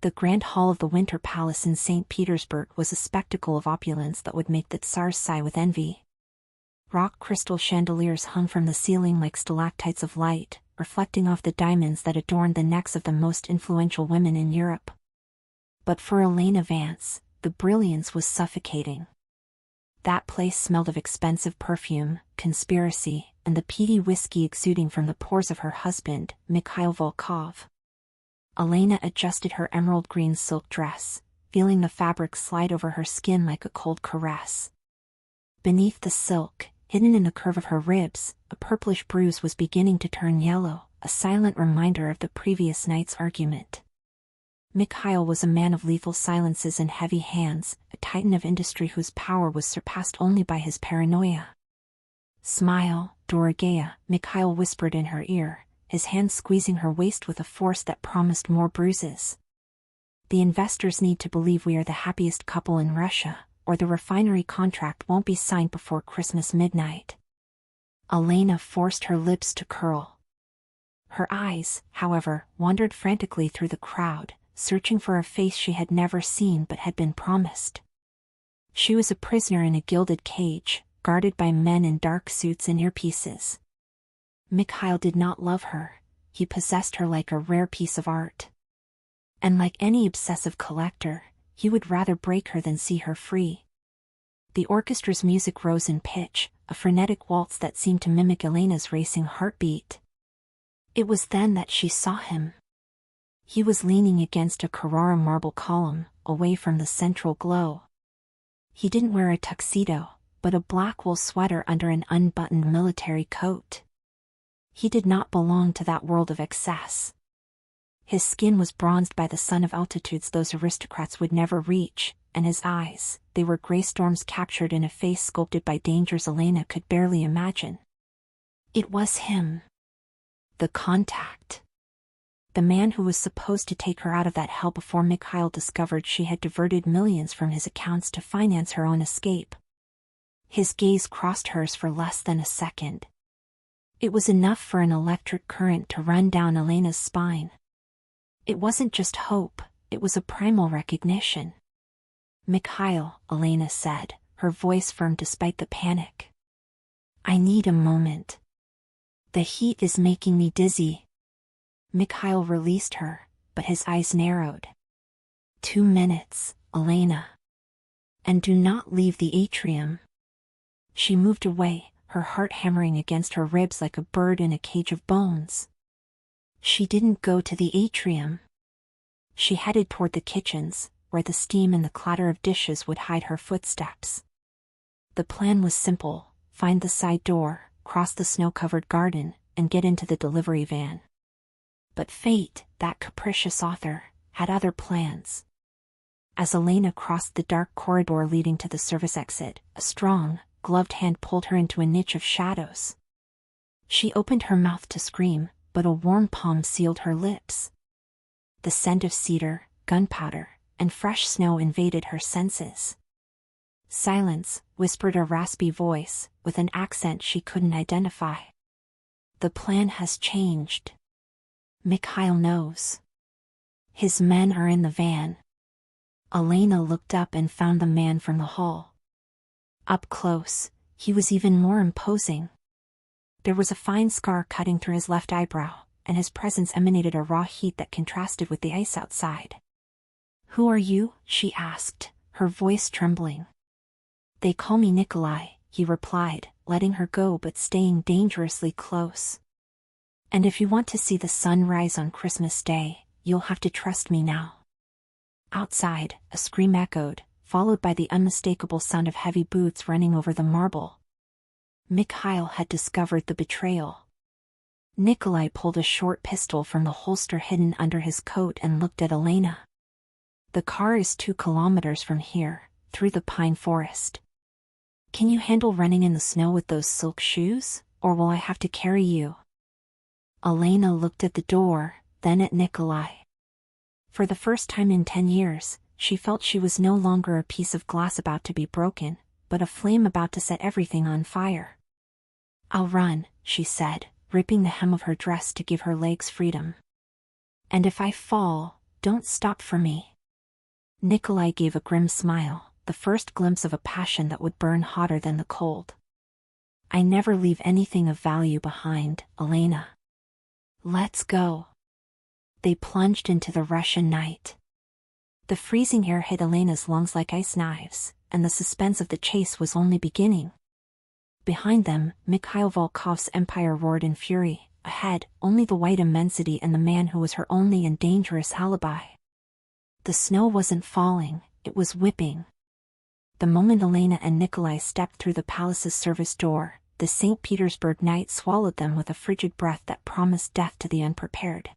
The grand hall of the Winter Palace in St. Petersburg was a spectacle of opulence that would make the Tsars sigh with envy. Rock crystal chandeliers hung from the ceiling like stalactites of light, reflecting off the diamonds that adorned the necks of the most influential women in Europe. But for Elena Vance, the brilliance was suffocating. That place smelled of expensive perfume, conspiracy, and the peaty whiskey exuding from the pores of her husband, Mikhail Volkov. Elena adjusted her emerald green silk dress, feeling the fabric slide over her skin like a cold caress. Beneath the silk, hidden in the curve of her ribs, a purplish bruise was beginning to turn yellow, a silent reminder of the previous night's argument. Mikhail was a man of lethal silences and heavy hands, a titan of industry whose power was surpassed only by his paranoia. "Smile, Dorogeya," Mikhail whispered in her ear, his hand squeezing her waist with a force that promised more bruises. "The investors need to believe we are the happiest couple in Russia, or the refinery contract won't be signed before Christmas midnight." Elena forced her lips to curl. Her eyes, however, wandered frantically through the crowd, searching for a face she had never seen but had been promised. She was a prisoner in a gilded cage, guarded by men in dark suits and earpieces. Mikhail did not love her, he possessed her like a rare piece of art. And like any obsessive collector, he would rather break her than see her free. The orchestra's music rose in pitch, a frenetic waltz that seemed to mimic Elena's racing heartbeat. It was then that she saw him. He was leaning against a Carrara marble column, away from the central glow. He didn't wear a tuxedo, but a black wool sweater under an unbuttoned military coat. He did not belong to that world of excess. His skin was bronzed by the sun of altitudes those aristocrats would never reach, and his eyes, they were gray storms captured in a face sculpted by dangers Elena could barely imagine. It was him. The contact. The man who was supposed to take her out of that hell before Mikhail discovered she had diverted millions from his accounts to finance her own escape. His gaze crossed hers for less than a second. It was enough for an electric current to run down Elena's spine. It wasn't just hope, it was a primal recognition. "Mikhail," Elena said, her voice firm despite the panic. "I need a moment. The heat is making me dizzy." Mikhail released her, but his eyes narrowed. 2 minutes, Elena. And do not leave the atrium." She moved away, her heart hammering against her ribs like a bird in a cage of bones. She didn't go to the atrium. She headed toward the kitchens, where the steam and the clatter of dishes would hide her footsteps. The plan was simple: find the side door, cross the snow-covered garden, and get into the delivery van. But fate, that capricious author, had other plans. As Elena crossed the dark corridor leading to the service exit, a strong, gloved hand pulled her into a niche of shadows. She opened her mouth to scream, but a warm palm sealed her lips. The scent of cedar, gunpowder, and fresh snow invaded her senses. "Silence," whispered a raspy voice, with an accent she couldn't identify. "The plan has changed. Mikhail knows. His men are in the van." Elena looked up and found the man from the hall. Up close, he was even more imposing. There was a fine scar cutting through his left eyebrow, and his presence emanated a raw heat that contrasted with the ice outside. "Who are you?" she asked, her voice trembling. "They call me Nikolai," he replied, letting her go but staying dangerously close. "And if you want to see the sun rise on Christmas Day, you'll have to trust me now." Outside, a scream echoed, followed by the unmistakable sound of heavy boots running over the marble. Mikhail had discovered the betrayal. Nikolai pulled a short pistol from the holster hidden under his coat and looked at Elena. "The car is 2 kilometers from here, through the pine forest. Can you handle running in the snow with those silk shoes, or will I have to carry you?" Elena looked at the door, then at Nikolai. For the first time in 10 years, she felt she was no longer a piece of glass about to be broken, but a flame about to set everything on fire. "I'll run," she said, ripping the hem of her dress to give her legs freedom. "And if I fall, Don't stop for me." Nikolai gave a grim smile, the first glimpse of a passion that would burn hotter than the cold. "I never leave anything of value behind, Elena. Let's go." They plunged into the Russian night. The freezing air hit Elena's lungs like ice knives, and the suspense of the chase was only beginning. Behind them, Mikhail Volkov's empire roared in fury. Ahead, only the white immensity and the man who was her only and dangerous alibi. The snow wasn't falling, it was whipping. The moment Elena and Nikolai stepped through the palace's service door, the St. Petersburg night swallowed them with a frigid breath that promised death to the unprepared.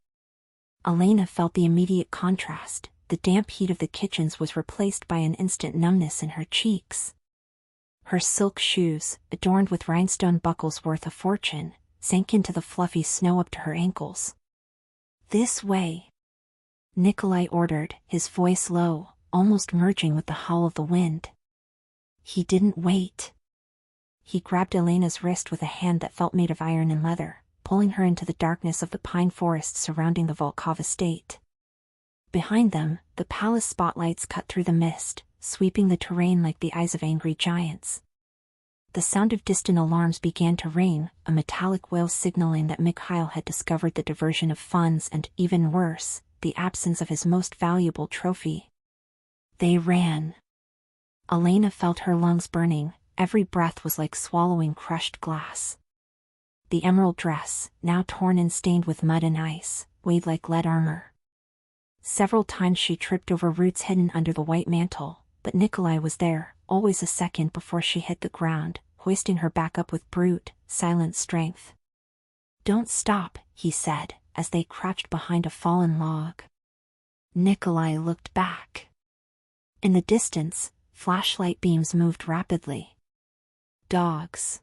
Elena felt the immediate contrast. The damp heat of the kitchens was replaced by an instant numbness in her cheeks. Her silk shoes, adorned with rhinestone buckles worth a fortune, sank into the fluffy snow up to her ankles. "This way," Nikolai ordered, his voice low, almost merging with the howl of the wind. He didn't wait. He grabbed Elena's wrist with a hand that felt made of iron and leather, pulling her into the darkness of the pine forest surrounding the Volkov estate. Behind them, the palace spotlights cut through the mist, sweeping the terrain like the eyes of angry giants. The sound of distant alarms began to ring, a metallic wail signaling that Mikhail had discovered the diversion of funds and, even worse, the absence of his most valuable trophy. They ran. Elena felt her lungs burning, every breath was like swallowing crushed glass. The emerald dress, now torn and stained with mud and ice, weighed like lead armor. Several times she tripped over roots hidden under the white mantle, but Nikolai was there, always a second before she hit the ground, hoisting her back up with brute, silent strength. "Don't stop," he said, as they crouched behind a fallen log. Nikolai looked back. In the distance, flashlight beams moved rapidly. Dogs.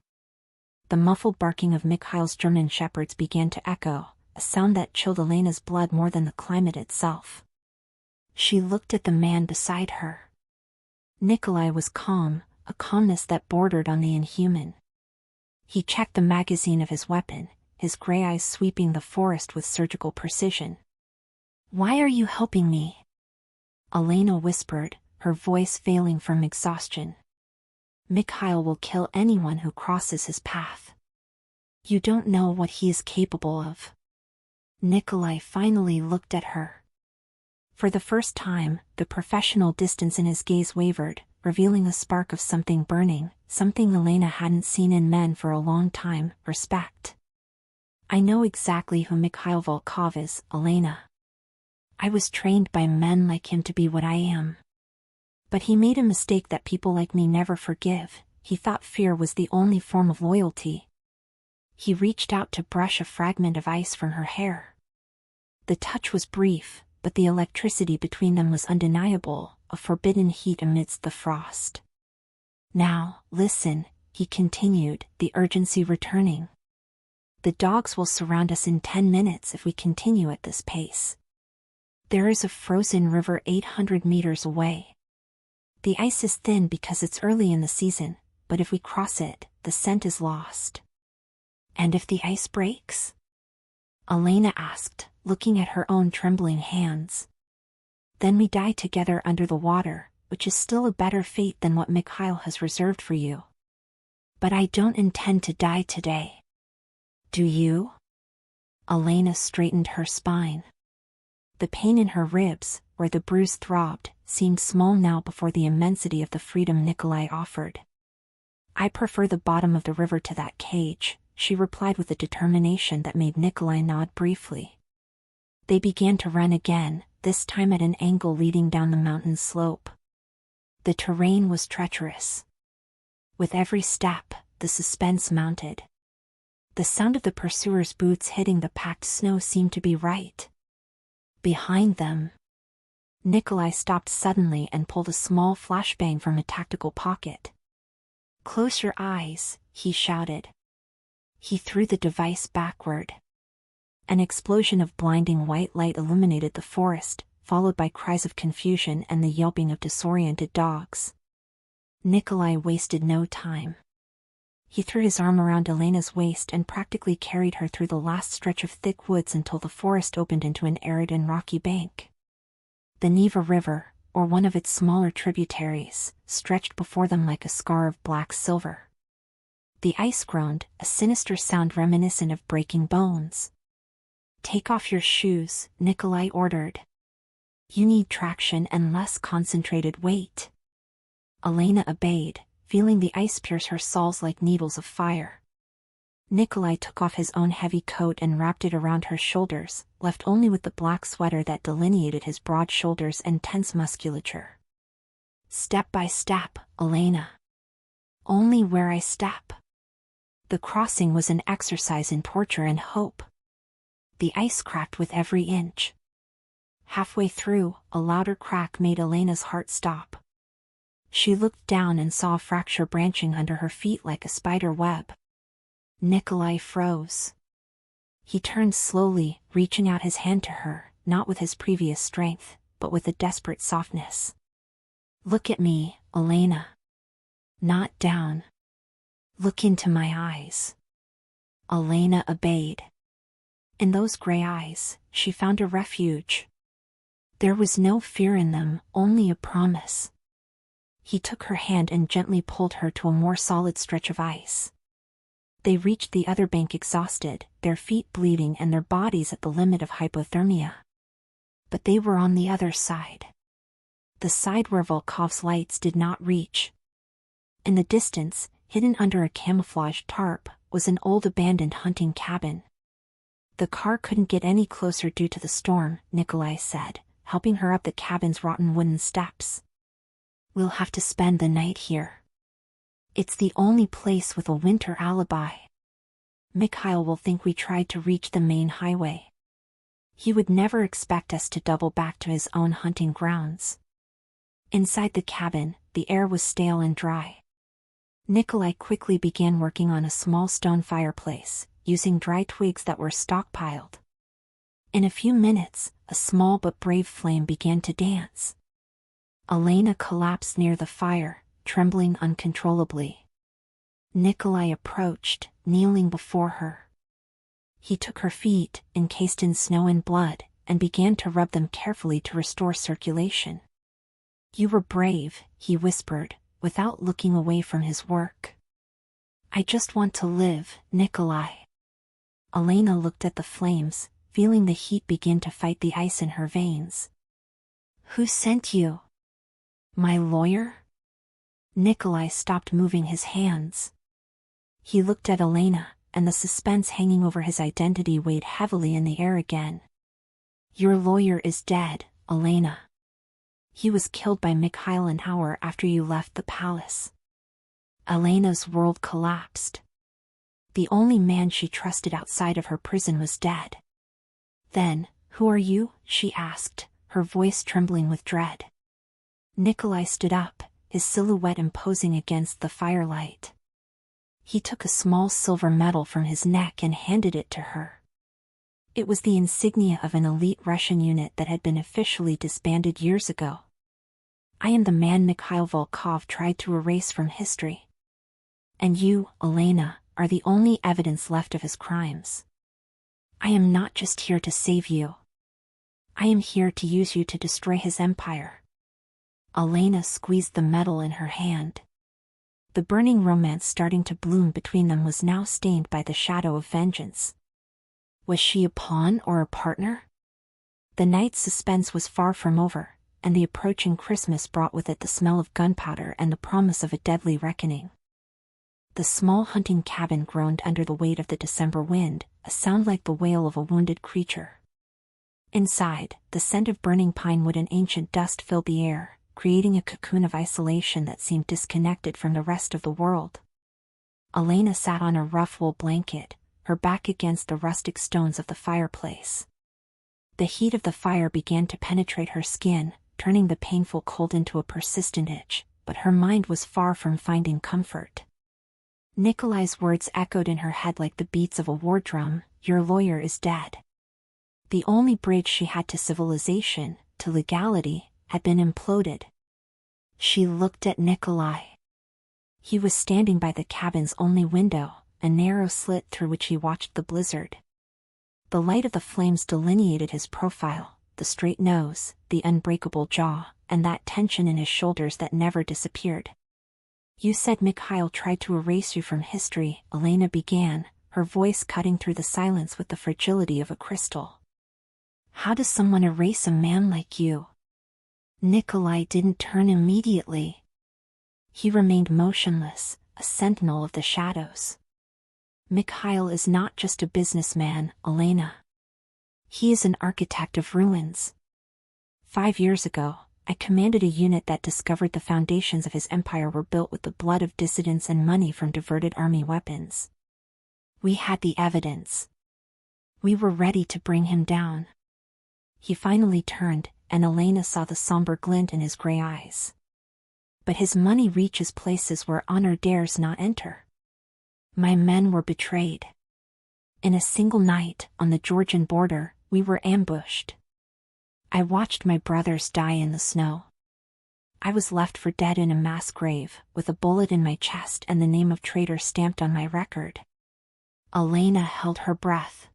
The muffled barking of Mikhail's German shepherds began to echo, a sound that chilled Elena's blood more than the climate itself. She looked at the man beside her. Nikolai was calm, a calmness that bordered on the inhuman. He checked the magazine of his weapon, his gray eyes sweeping the forest with surgical precision. "Why are you helping me?" Elena whispered, her voice failing from exhaustion. "Mikhail will kill anyone who crosses his path. You don't know what he is capable of." Nikolai finally looked at her. For the first time, the professional distance in his gaze wavered, revealing a spark of something burning, something Elena hadn't seen in men for a long time: respect. "I know exactly who Mikhail Volkov is, Elena. I was trained by men like him to be what I am. But he made a mistake that people like me never forgive. He thought fear was the only form of loyalty." He reached out to brush a fragment of ice from her hair. The touch was brief, but the electricity between them was undeniable, a forbidden heat amidst the frost. "Now, listen," he continued, the urgency returning. "The dogs will surround us in 10 minutes if we continue at this pace. There is a frozen river 800 meters away. The ice is thin because it's early in the season, but if we cross it, the scent is lost." "And if the ice breaks?" Elena asked, looking at her own trembling hands. "Then we die together under the water, which is still a better fate than what Mikhail has reserved for you. But I don't intend to die today. Do you?" Elena straightened her spine. The pain in her ribs, where the bruise throbbed, seemed small now before the immensity of the freedom Nikolai offered. "I prefer the bottom of the river to that cage," she replied with a determination that made Nikolai nod briefly. They began to run again, this time at an angle leading down the mountain slope. The terrain was treacherous. With every step, the suspense mounted. The sound of the pursuers' boots hitting the packed snow seemed to be right behind them. Nikolai stopped suddenly and pulled a small flashbang from a tactical pocket. "Close your eyes," he shouted. He threw the device backward. An explosion of blinding white light illuminated the forest, followed by cries of confusion and the yelping of disoriented dogs. Nikolai wasted no time. He threw his arm around Elena's waist and practically carried her through the last stretch of thick woods until the forest opened into an arid and rocky bank. The Neva River, or one of its smaller tributaries, stretched before them like a scar of black silver. The ice groaned, a sinister sound reminiscent of breaking bones. "Take off your shoes," Nikolai ordered. "You need traction and less concentrated weight." Elena obeyed, feeling the ice pierce her soles like needles of fire. Nikolai took off his own heavy coat and wrapped it around her shoulders, left only with the black sweater that delineated his broad shoulders and tense musculature. "Step by step, Elena. Only where I step." The crossing was an exercise in torture and hope. The ice cracked with every inch. Halfway through, a louder crack made Elena's heart stop. She looked down and saw a fracture branching under her feet like a spider web. Nikolai froze. He turned slowly, reaching out his hand to her, not with his previous strength, but with a desperate softness. "Look at me, Elena. Not down. Look into my eyes." Elena obeyed. In those gray eyes, she found a refuge. There was no fear in them, only a promise. He took her hand and gently pulled her to a more solid stretch of ice. They reached the other bank exhausted, their feet bleeding and their bodies at the limit of hypothermia. But they were on the other side. The side where Volkov's lights did not reach. In the distance, hidden under a camouflaged tarp, was an old abandoned hunting cabin. "The car couldn't get any closer due to the storm," Nikolai said, helping her up the cabin's rotten wooden steps. "We'll have to spend the night here. It's the only place with a winter alibi. Mikhail will think we tried to reach the main highway. He would never expect us to double back to his own hunting grounds." Inside the cabin, the air was stale and dry. Nikolai quickly began working on a small stone fireplace, using dry twigs that were stockpiled. In a few minutes, a small but brave flame began to dance. Elena collapsed near the fire, trembling uncontrollably. Nikolai approached, kneeling before her. He took her feet, encased in snow and blood, and began to rub them carefully to restore circulation. "You were brave," he whispered, without looking away from his work. "I just want to live, Nikolai." Elena looked at the flames, feeling the heat begin to fight the ice in her veins. "Who sent you?" "My lawyer?" Nikolai stopped moving his hands. He looked at Elena, and the suspense hanging over his identity weighed heavily in the air again. "Your lawyer is dead, Elena. He was killed by Mikhail an hour after you left the palace." Elena's world collapsed. The only man she trusted outside of her prison was dead. "Then, who are you?" she asked, her voice trembling with dread. Nikolai stood up, his silhouette imposing against the firelight. He took a small silver medal from his neck and handed it to her. It was the insignia of an elite Russian unit that had been officially disbanded years ago. "I am the man Mikhail Volkov tried to erase from history. And you, Elena, are the only evidence left of his crimes. I am not just here to save you. I am here to use you to destroy his empire." Elena squeezed the medal in her hand. The burning romance starting to bloom between them was now stained by the shadow of vengeance. Was she a pawn or a partner? The night's suspense was far from over, and the approaching Christmas brought with it the smell of gunpowder and the promise of a deadly reckoning. The small hunting cabin groaned under the weight of the December wind, a sound like the wail of a wounded creature. Inside, the scent of burning pine wood and ancient dust filled the air, creating a cocoon of isolation that seemed disconnected from the rest of the world. Elena sat on a rough wool blanket, her back against the rustic stones of the fireplace. The heat of the fire began to penetrate her skin, turning the painful cold into a persistent itch, but her mind was far from finding comfort. Nikolai's words echoed in her head like the beats of a war drum. "Your lawyer is dead." The only bridge she had to civilization, to legality, had been imploded. She looked at Nikolai. He was standing by the cabin's only window, a narrow slit through which he watched the blizzard. The light of the flames delineated his profile, the straight nose, the unbreakable jaw, and that tension in his shoulders that never disappeared. "You said Mikhail tried to erase you from history," Elena began, her voice cutting through the silence with the fragility of a crystal. "How does someone erase a man like you?" Nikolai didn't turn immediately. He remained motionless, a sentinel of the shadows. "Mikhail is not just a businessman, Elena. He is an architect of ruins. 5 years ago, I commanded a unit that discovered the foundations of his empire were built with the blood of dissidents and money from diverted army weapons. We had the evidence. We were ready to bring him down." He finally turned, and Elena saw the somber glint in his gray eyes. "But his money reaches places where honor dares not enter. My men were betrayed. In a single night, on the Georgian border, we were ambushed. I watched my brothers die in the snow. I was left for dead in a mass grave, with a bullet in my chest and the name of traitor stamped on my record." Elena held her breath.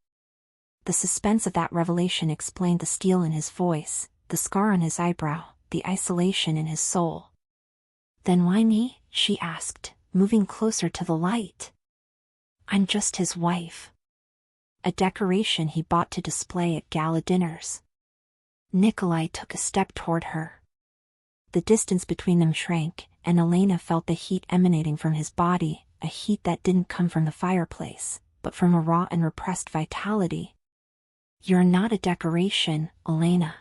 The suspense of that revelation explained the steel in his voice, the scar on his eyebrow, the isolation in his soul. "Then why me?" she asked, moving closer to the light. "I'm just his wife. A decoration he bought to display at gala dinners." Nikolai took a step toward her. The distance between them shrank, and Elena felt the heat emanating from his body, a heat that didn't come from the fireplace, but from a raw and repressed vitality. "You're not a decoration, Elena.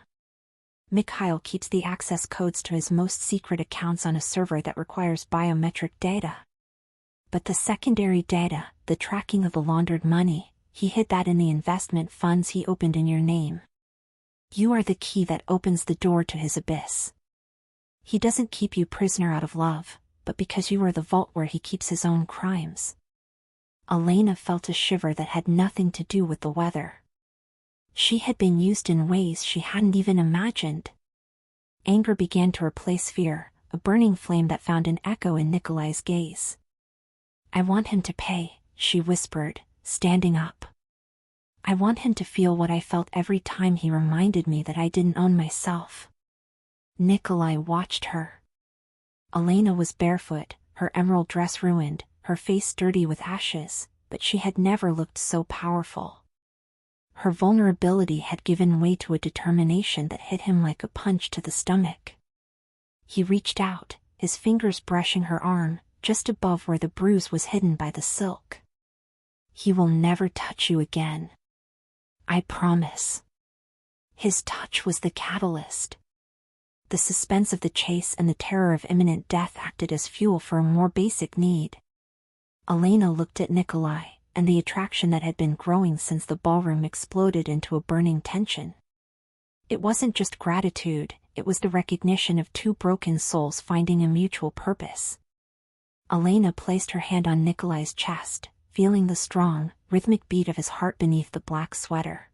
Mikhail keeps the access codes to his most secret accounts on a server that requires biometric data. But the secondary data, the tracking of the laundered money, he hid that in the investment funds he opened in your name. You are the key that opens the door to his abyss. He doesn't keep you prisoner out of love, but because you are the vault where he keeps his own crimes." Elena felt a shiver that had nothing to do with the weather. She had been used in ways she hadn't even imagined. Anger began to replace fear, a burning flame that found an echo in Nikolai's gaze. "I want him to pay," she whispered, standing up. "I want him to feel what I felt every time he reminded me that I didn't own myself." Nikolai watched her. Elena was barefoot, her emerald dress ruined, her face dirty with ashes, but she had never looked so powerful. Her vulnerability had given way to a determination that hit him like a punch to the stomach. He reached out, his fingers brushing her arm, just above where the bruise was hidden by the silk. "He will never touch you again. I promise." His touch was the catalyst. The suspense of the chase and the terror of imminent death acted as fuel for a more basic need. Elena looked at Nikolai, and the attraction that had been growing since the ballroom exploded into a burning tension. It wasn't just gratitude, it was the recognition of two broken souls finding a mutual purpose. Elena placed her hand on Nikolai's chest, feeling the strong, rhythmic beat of his heart beneath the black sweater.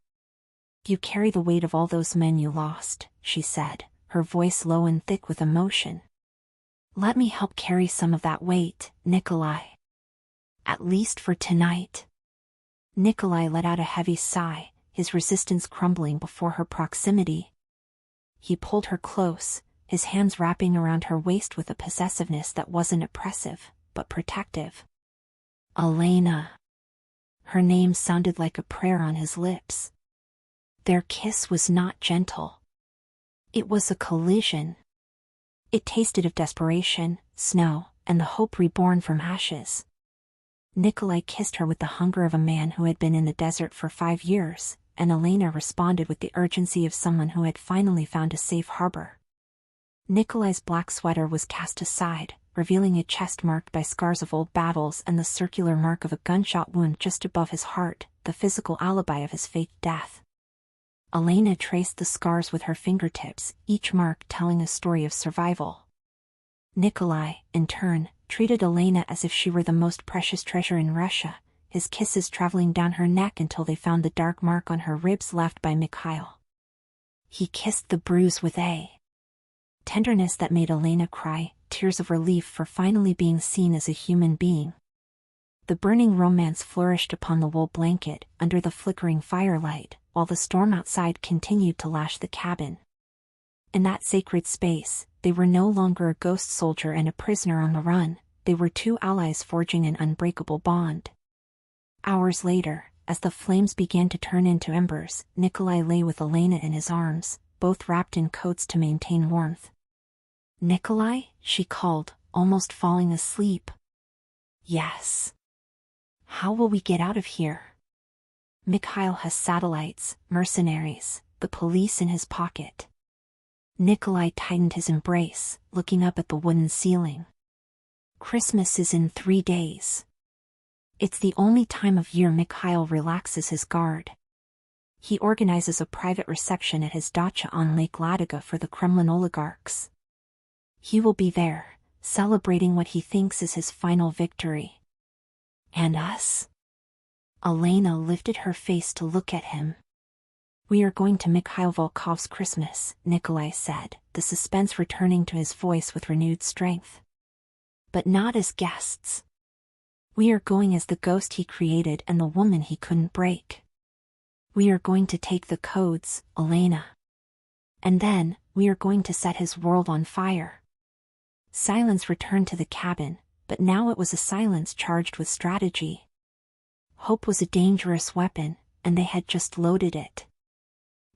"You carry the weight of all those men you lost," she said, her voice low and thick with emotion. "Let me help carry some of that weight, Nikolai. At least for tonight." Nikolai let out a heavy sigh, his resistance crumbling before her proximity. He pulled her close, his hands wrapping around her waist with a possessiveness that wasn't oppressive, but protective. "Elena." Her name sounded like a prayer on his lips. Their kiss was not gentle. It was a collision. It tasted of desperation, snow, and the hope reborn from ashes. Nikolai kissed her with the hunger of a man who had been in the desert for 5 years, and Elena responded with the urgency of someone who had finally found a safe harbor. Nikolai's black sweater was cast aside, revealing a chest marked by scars of old battles and the circular mark of a gunshot wound just above his heart, the physical alibi of his faked death. Elena traced the scars with her fingertips, each mark telling a story of survival. Nikolai, in turn, treated Elena as if she were the most precious treasure in Russia, his kisses traveling down her neck until they found the dark mark on her ribs left by Mikhail. He kissed the bruise with a tenderness that made Elena cry, tears of relief for finally being seen as a human being. The burning romance flourished upon the wool blanket, under the flickering firelight, while the storm outside continued to lash the cabin. In that sacred space, they were no longer a ghost soldier and a prisoner on the run, they were two allies forging an unbreakable bond. Hours later, as the flames began to turn into embers, Nikolai lay with Elena in his arms, both wrapped in coats to maintain warmth. "Nikolai?" she called, almost falling asleep. "Yes." "How will we get out of here?" "Mikhail has satellites, mercenaries, the police in his pocket." Nikolai tightened his embrace, looking up at the wooden ceiling. "Christmas is in 3 days. It's the only time of year Mikhail relaxes his guard. He organizes a private reception at his dacha on Lake Ladoga for the Kremlin oligarchs. He will be there, celebrating what he thinks is his final victory. And us?" Elena lifted her face to look at him. "We are going to Mikhail Volkov's Christmas," Nikolai said, the suspense returning to his voice with renewed strength. "But not as guests. We are going as the ghost he created and the woman he couldn't break. We are going to take the codes, Elena. And then, we are going to set his world on fire." Silence returned to the cabin, but now it was a silence charged with strategy. Hope was a dangerous weapon, and they had just loaded it.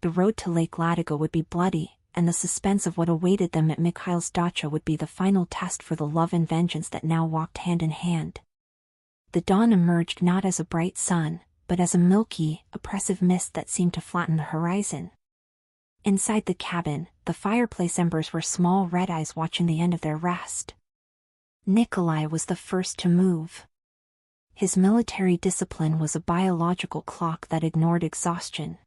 The road to Lake Ladoga would be bloody, and the suspense of what awaited them at Mikhail's dacha would be the final test for the love and vengeance that now walked hand in hand. The dawn emerged not as a bright sun, but as a milky, oppressive mist that seemed to flatten the horizon. Inside the cabin, the fireplace embers were small red eyes watching the end of their rest. Nikolai was the first to move. His military discipline was a biological clock that ignored exhaustion.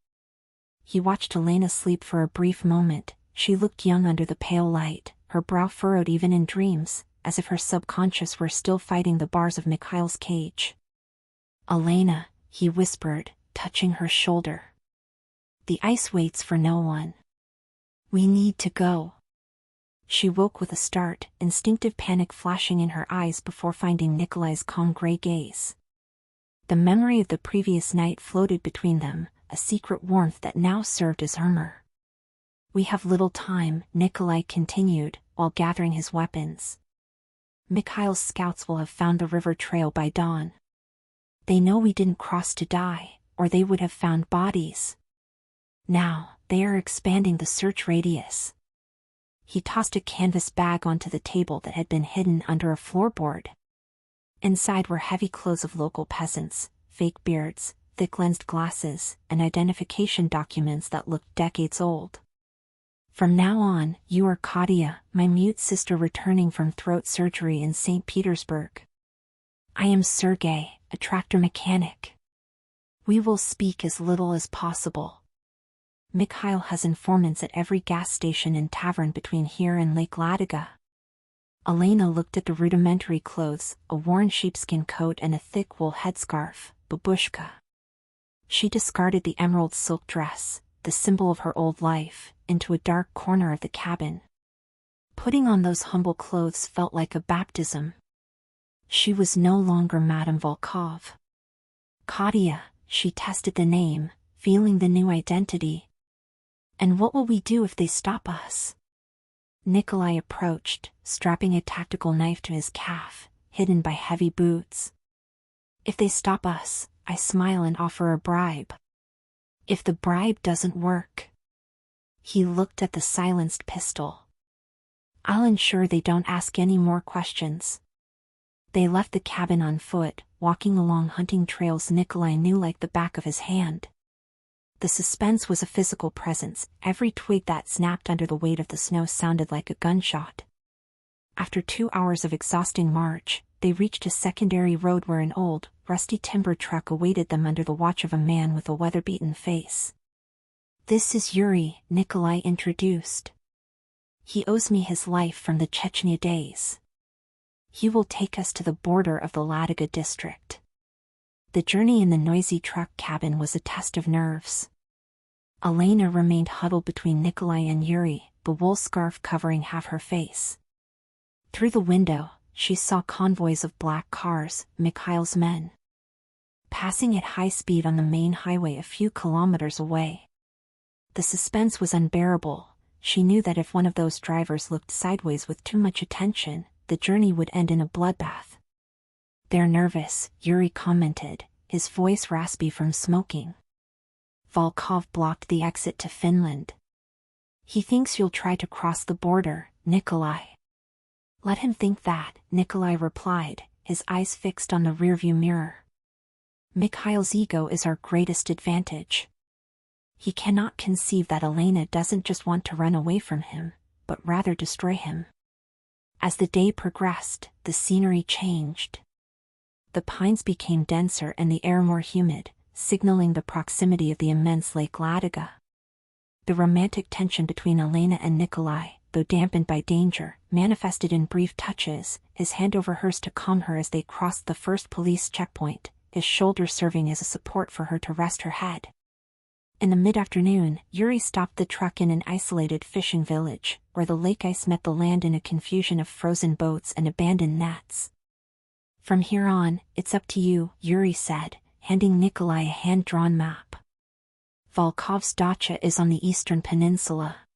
He watched Elena sleep for a brief moment. She looked young under the pale light, her brow furrowed even in dreams, as if her subconscious were still fighting the bars of Mikhail's cage. "Elena," he whispered, touching her shoulder. "The ice waits for no one. We need to go." She woke with a start, instinctive panic flashing in her eyes before finding Nikolai's calm gray gaze. The memory of the previous night floated between them, a secret warmth that now served as armor. "We have little time," Nikolai continued, while gathering his weapons. "Mikhail's scouts will have found the river trail by dawn. They know we didn't cross to die, or they would have found bodies. Now, they are expanding the search radius." He tossed a canvas bag onto the table that had been hidden under a floorboard. Inside were heavy clothes of local peasants, fake beards, thick-lensed glasses, and identification documents that looked decades old. "From now on, you are Katia, my mute sister returning from throat surgery in St. Petersburg. I am Sergei, a tractor mechanic. We will speak as little as possible. Mikhail has informants at every gas station and tavern between here and Lake Ladoga." Elena looked at the rudimentary clothes, a worn sheepskin coat and a thick wool headscarf, babushka. She discarded the emerald silk dress, the symbol of her old life, into a dark corner of the cabin. Putting on those humble clothes felt like a baptism. She was no longer Madame Volkov. Katia, she tested the name, feeling the new identity. "And what will we do if they stop us?" Nikolai approached, strapping a tactical knife to his calf, hidden by heavy boots. "If they stop us, I smile and offer a bribe. If the bribe doesn't work..." He looked at the silenced pistol. "I'll ensure they don't ask any more questions." They left the cabin on foot, walking along hunting trails Nikolai knew like the back of his hand. The suspense was a physical presence, every twig that snapped under the weight of the snow sounded like a gunshot. After 2 hours of exhausting march, they reached a secondary road where an old, rusty timber truck awaited them under the watch of a man with a weather-beaten face. "This is Yuri," Nikolai introduced. "He owes me his life from the Chechnya days. He will take us to the border of the Ladoga district." The journey in the noisy truck cabin was a test of nerves. Elena remained huddled between Nikolai and Yuri, the wool scarf covering half her face. Through the window, she saw convoys of black cars, Mikhail's men. passing at high speed on the main highway a few kilometers away. The suspense was unbearable. She knew that if one of those drivers looked sideways with too much attention, the journey would end in a bloodbath. "They're nervous," Yuri commented, his voice raspy from smoking. Volkov blocked the exit to Finland. "He thinks you'll try to cross the border, Nikolai." "Let him think that," Nikolai replied, his eyes fixed on the rearview mirror. "Mikhail's ego is our greatest advantage. He cannot conceive that Elena doesn't just want to run away from him, but rather destroy him." As the day progressed, the scenery changed. The pines became denser and the air more humid, signaling the proximity of the immense Lake Ladoga. The romantic tension between Elena and Nikolai, though dampened by danger, manifested in brief touches, his hand over hers to calm her as they crossed the first police checkpoint, his shoulder serving as a support for her to rest her head. In the mid-afternoon, Yuri stopped the truck in an isolated fishing village, where the lake ice met the land in a confusion of frozen boats and abandoned nets. "From here on, it's up to you," Yuri said, handing Nikolai a hand-drawn map. "Volkov's dacha is on the eastern peninsula.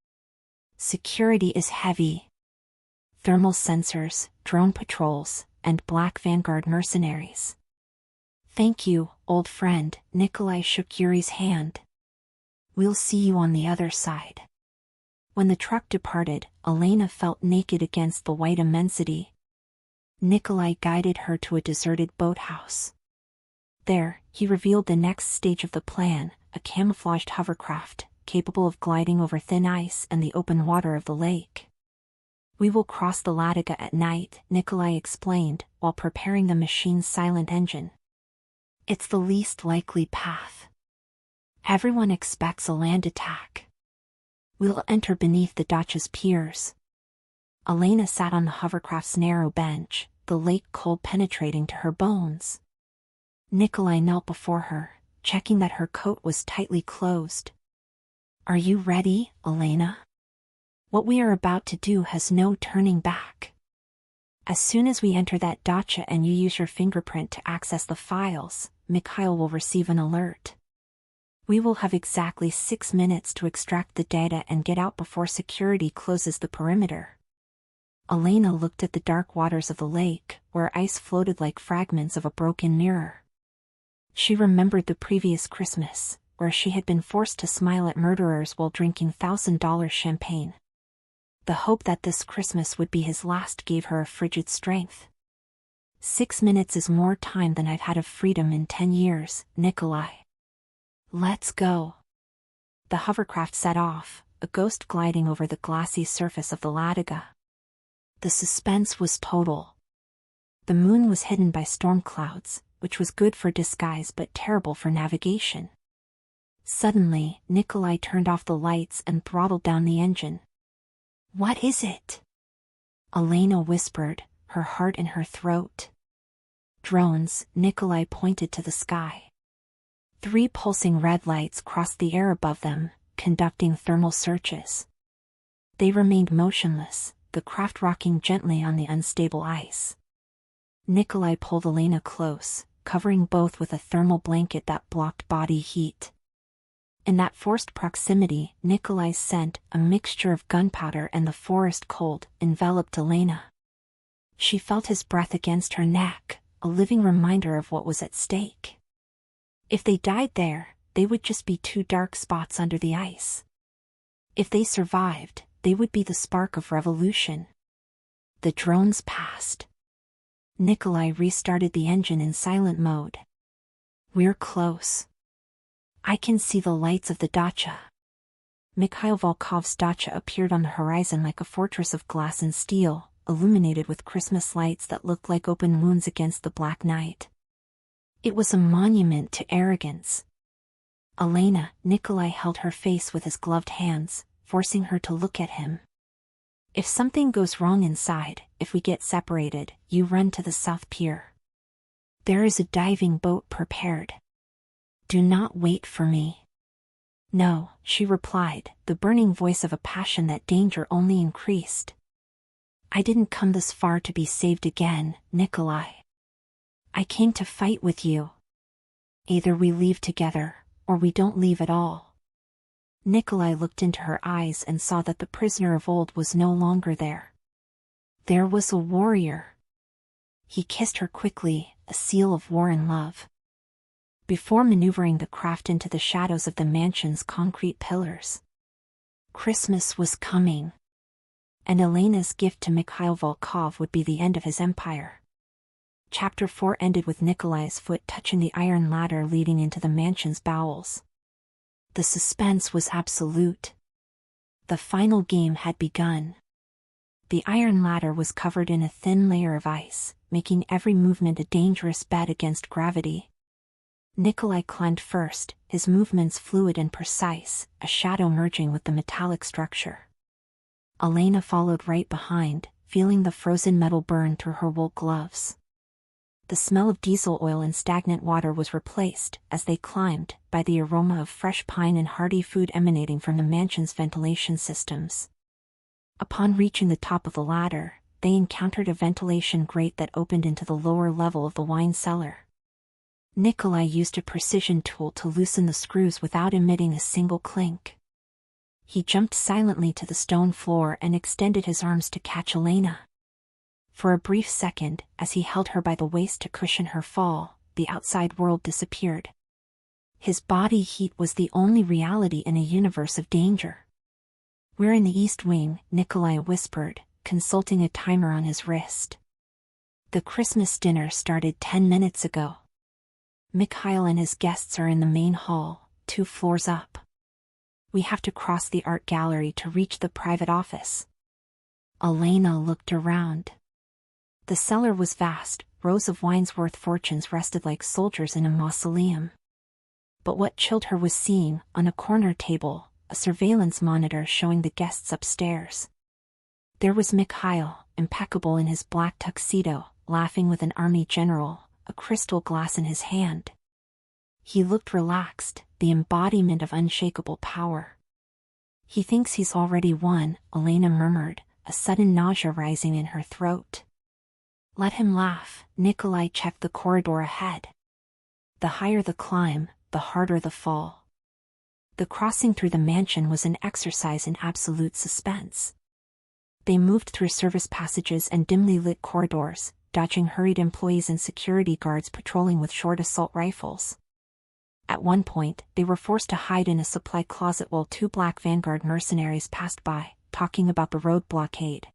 Security is heavy. Thermal sensors, drone patrols, and Black Vanguard mercenaries." "Thank you, old friend," Nikolai shook Yuri's hand. "We'll see you on the other side." When the truck departed, Elena felt naked against the white immensity. Nikolai guided her to a deserted boathouse. There, he revealed the next stage of the plan, a camouflaged hovercraft, capable of gliding over thin ice and the open water of the lake. "We will cross the Ladoga at night," Nikolai explained, while preparing the machine's silent engine. "It's the least likely path. Everyone expects a land attack. We'll enter beneath the dacha's piers." Elena sat on the hovercraft's narrow bench, the lake cold penetrating to her bones. Nikolai knelt before her, checking that her coat was tightly closed. "Are you ready, Elena? What we are about to do has no turning back. As soon as we enter that dacha and you use your fingerprint to access the files, Mikhail will receive an alert. We will have exactly 6 minutes to extract the data and get out before security closes the perimeter." Elena looked at the dark waters of the lake, where ice floated like fragments of a broken mirror. She remembered the previous Christmas, where she had been forced to smile at murderers while drinking $1,000 champagne. The hope that this Christmas would be his last gave her a frigid strength. 6 minutes is more time than I've had of freedom in 10 years, Nikolai. Let's go." The hovercraft set off, a ghost gliding over the glassy surface of the Ladoga. The suspense was total. The moon was hidden by storm clouds, which was good for disguise but terrible for navigation. Suddenly, Nikolai turned off the lights and throttled down the engine. "What is it?" Elena whispered, her heart in her throat. "Drones," Nikolai pointed to the sky. 3 pulsing red lights crossed the air above them, conducting thermal searches. They remained motionless, the craft rocking gently on the unstable ice. Nikolai pulled Elena close, covering both with a thermal blanket that blocked body heat. In that forced proximity, Nikolai's scent, a mixture of gunpowder and the forest cold, enveloped Elena. She felt his breath against her neck, a living reminder of what was at stake. If they died there, they would just be 2 dark spots under the ice. If they survived, they would be the spark of revolution. The drones passed. Nikolai restarted the engine in silent mode. "We're close. I can see the lights of the dacha." Mikhail Volkov's dacha appeared on the horizon like a fortress of glass and steel, illuminated with Christmas lights that looked like open wounds against the black night. It was a monument to arrogance. "Elena," Nikolai held her face with his gloved hands, forcing her to look at him. "If something goes wrong inside, if we get separated, you run to the south pier. There is a diving boat prepared. Do not wait for me." "No," she replied, the burning voice of a passion that danger only increased. "I didn't come this far to be saved again, Nikolai. I came to fight with you." Either we leave together, or we don't leave at all. Nikolai looked into her eyes and saw that the prisoner of old was no longer there. There was a warrior. He kissed her quickly, a seal of war and love. Before maneuvering the craft into the shadows of the mansion's concrete pillars. Christmas was coming. And Elena's gift to Mikhail Volkov would be the end of his empire. Chapter 4 ended with Nikolai's foot touching the iron ladder leading into the mansion's bowels. The suspense was absolute. The final game had begun. The iron ladder was covered in a thin layer of ice, making every movement a dangerous bet against gravity. Nikolai climbed first, his movements fluid and precise, a shadow merging with the metallic structure. Elena followed right behind, feeling the frozen metal burn through her wool gloves. The smell of diesel oil and stagnant water was replaced, as they climbed, by the aroma of fresh pine and hearty food emanating from the mansion's ventilation systems. Upon reaching the top of the ladder, they encountered a ventilation grate that opened into the lower level of the wine cellar. Nikolai used a precision tool to loosen the screws without emitting a single clink. He jumped silently to the stone floor and extended his arms to catch Elena. For a brief second, as he held her by the waist to cushion her fall, the outside world disappeared. His body heat was the only reality in a universe of danger. "We're in the East Wing," Nikolai whispered, consulting a timer on his wrist. "The Christmas dinner started 10 minutes ago. Mikhail and his guests are in the main hall, 2 floors up. We have to cross the art gallery to reach the private office." Elena looked around. The cellar was vast, rows of wines worth fortunes rested like soldiers in a mausoleum. But what chilled her was seeing, on a corner table, a surveillance monitor showing the guests upstairs. There was Mikhail, impeccable in his black tuxedo, laughing with an army general, a crystal glass in his hand. He looked relaxed, the embodiment of unshakable power. "He thinks he's already won," Elena murmured, a sudden nausea rising in her throat. "Let him laugh," Nikolai checked the corridor ahead. The higher the climb, the harder the fall. The crossing through the mansion was an exercise in absolute suspense. They moved through service passages and dimly lit corridors, dodging hurried employees and security guards patrolling with short assault rifles. At one point, they were forced to hide in a supply closet while 2 black Vanguard mercenaries passed by, talking about the road blockade.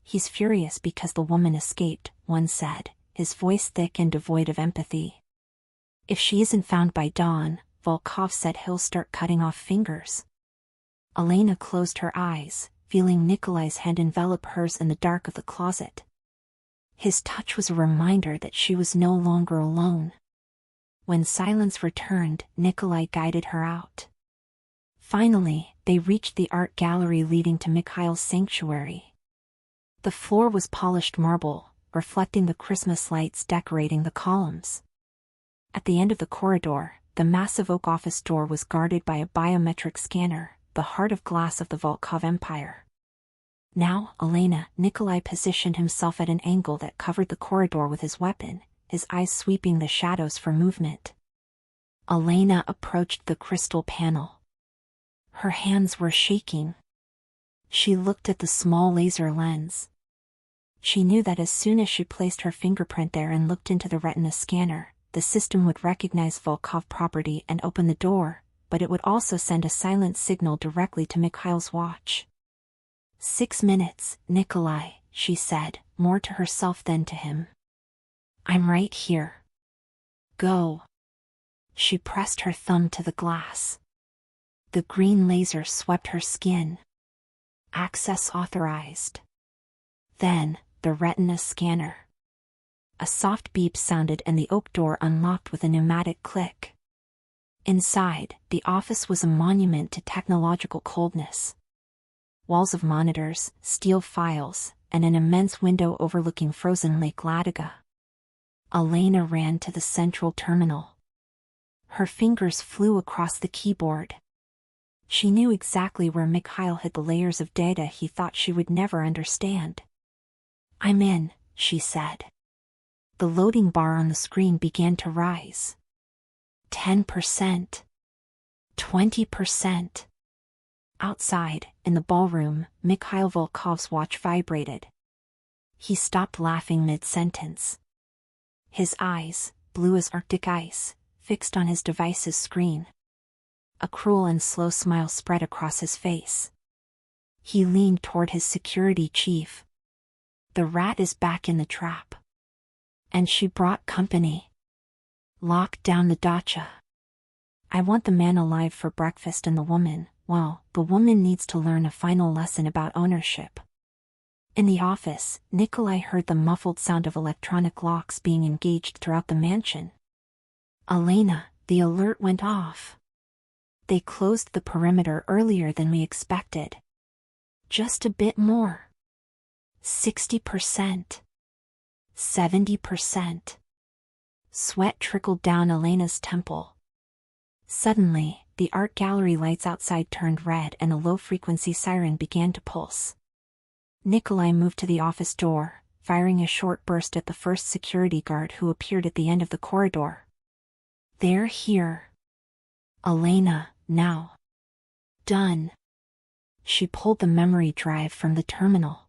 "He's furious because the woman escaped," one said, his voice thick and devoid of empathy. "If she isn't found by dawn," Volkov said, "he'll start cutting off fingers." Elena closed her eyes, feeling Nikolai's hand envelop hers in the dark of the closet. His touch was a reminder that she was no longer alone. When silence returned, Nikolai guided her out. Finally, they reached the art gallery leading to Mikhail's sanctuary. The floor was polished marble, reflecting the Christmas lights decorating the columns. At the end of the corridor, the massive oak office door was guarded by a biometric scanner, the heart of glass of the Volkov Empire. "Now, Elena," Nikolai positioned himself at an angle that covered the corridor with his weapon, his eyes sweeping the shadows for movement. Elena approached the crystal panel. Her hands were shaking. She looked at the small laser lens. She knew that as soon as she placed her fingerprint there and looked into the retina scanner, the system would recognize Volkov property and open the door, but it would also send a silent signal directly to Mikhail's watch. 6 minutes, Nikolai, she said, more to herself than to him. "I'm right here. Go." She pressed her thumb to the glass. The green laser swept her skin. "Access authorized." Then, the retina scanner. A soft beep sounded and the oak door unlocked with a pneumatic click. Inside, the office was a monument to technological coldness. Walls of monitors, steel files, and an immense window overlooking frozen Lake Ladoga. Elena ran to the central terminal. Her fingers flew across the keyboard. She knew exactly where Mikhail hid the layers of data he thought she would never understand. "I'm in," she said. The loading bar on the screen began to rise. 10%. 20%. Outside, in the ballroom, Mikhail Volkov's watch vibrated. He stopped laughing mid-sentence. His eyes, blue as Arctic ice, fixed on his device's screen. A cruel and slow smile spread across his face. He leaned toward his security chief. The rat is back in the trap. And she brought company. Lock down the dacha. I want the man alive for breakfast and the woman, well, the woman needs to learn a final lesson about ownership. In the office, Nikolai heard the muffled sound of electronic locks being engaged throughout the mansion. Elena, the alert went off. They closed the perimeter earlier than we expected. Just a bit more. 60%. 70%. Sweat trickled down Elena's temple. Suddenly, the art gallery lights outside turned red and a low-frequency siren began to pulse. Nikolai moved to the office door, firing a short burst at the first security guard who appeared at the end of the corridor. They're here. Elena, now. Done. She pulled the memory drive from the terminal.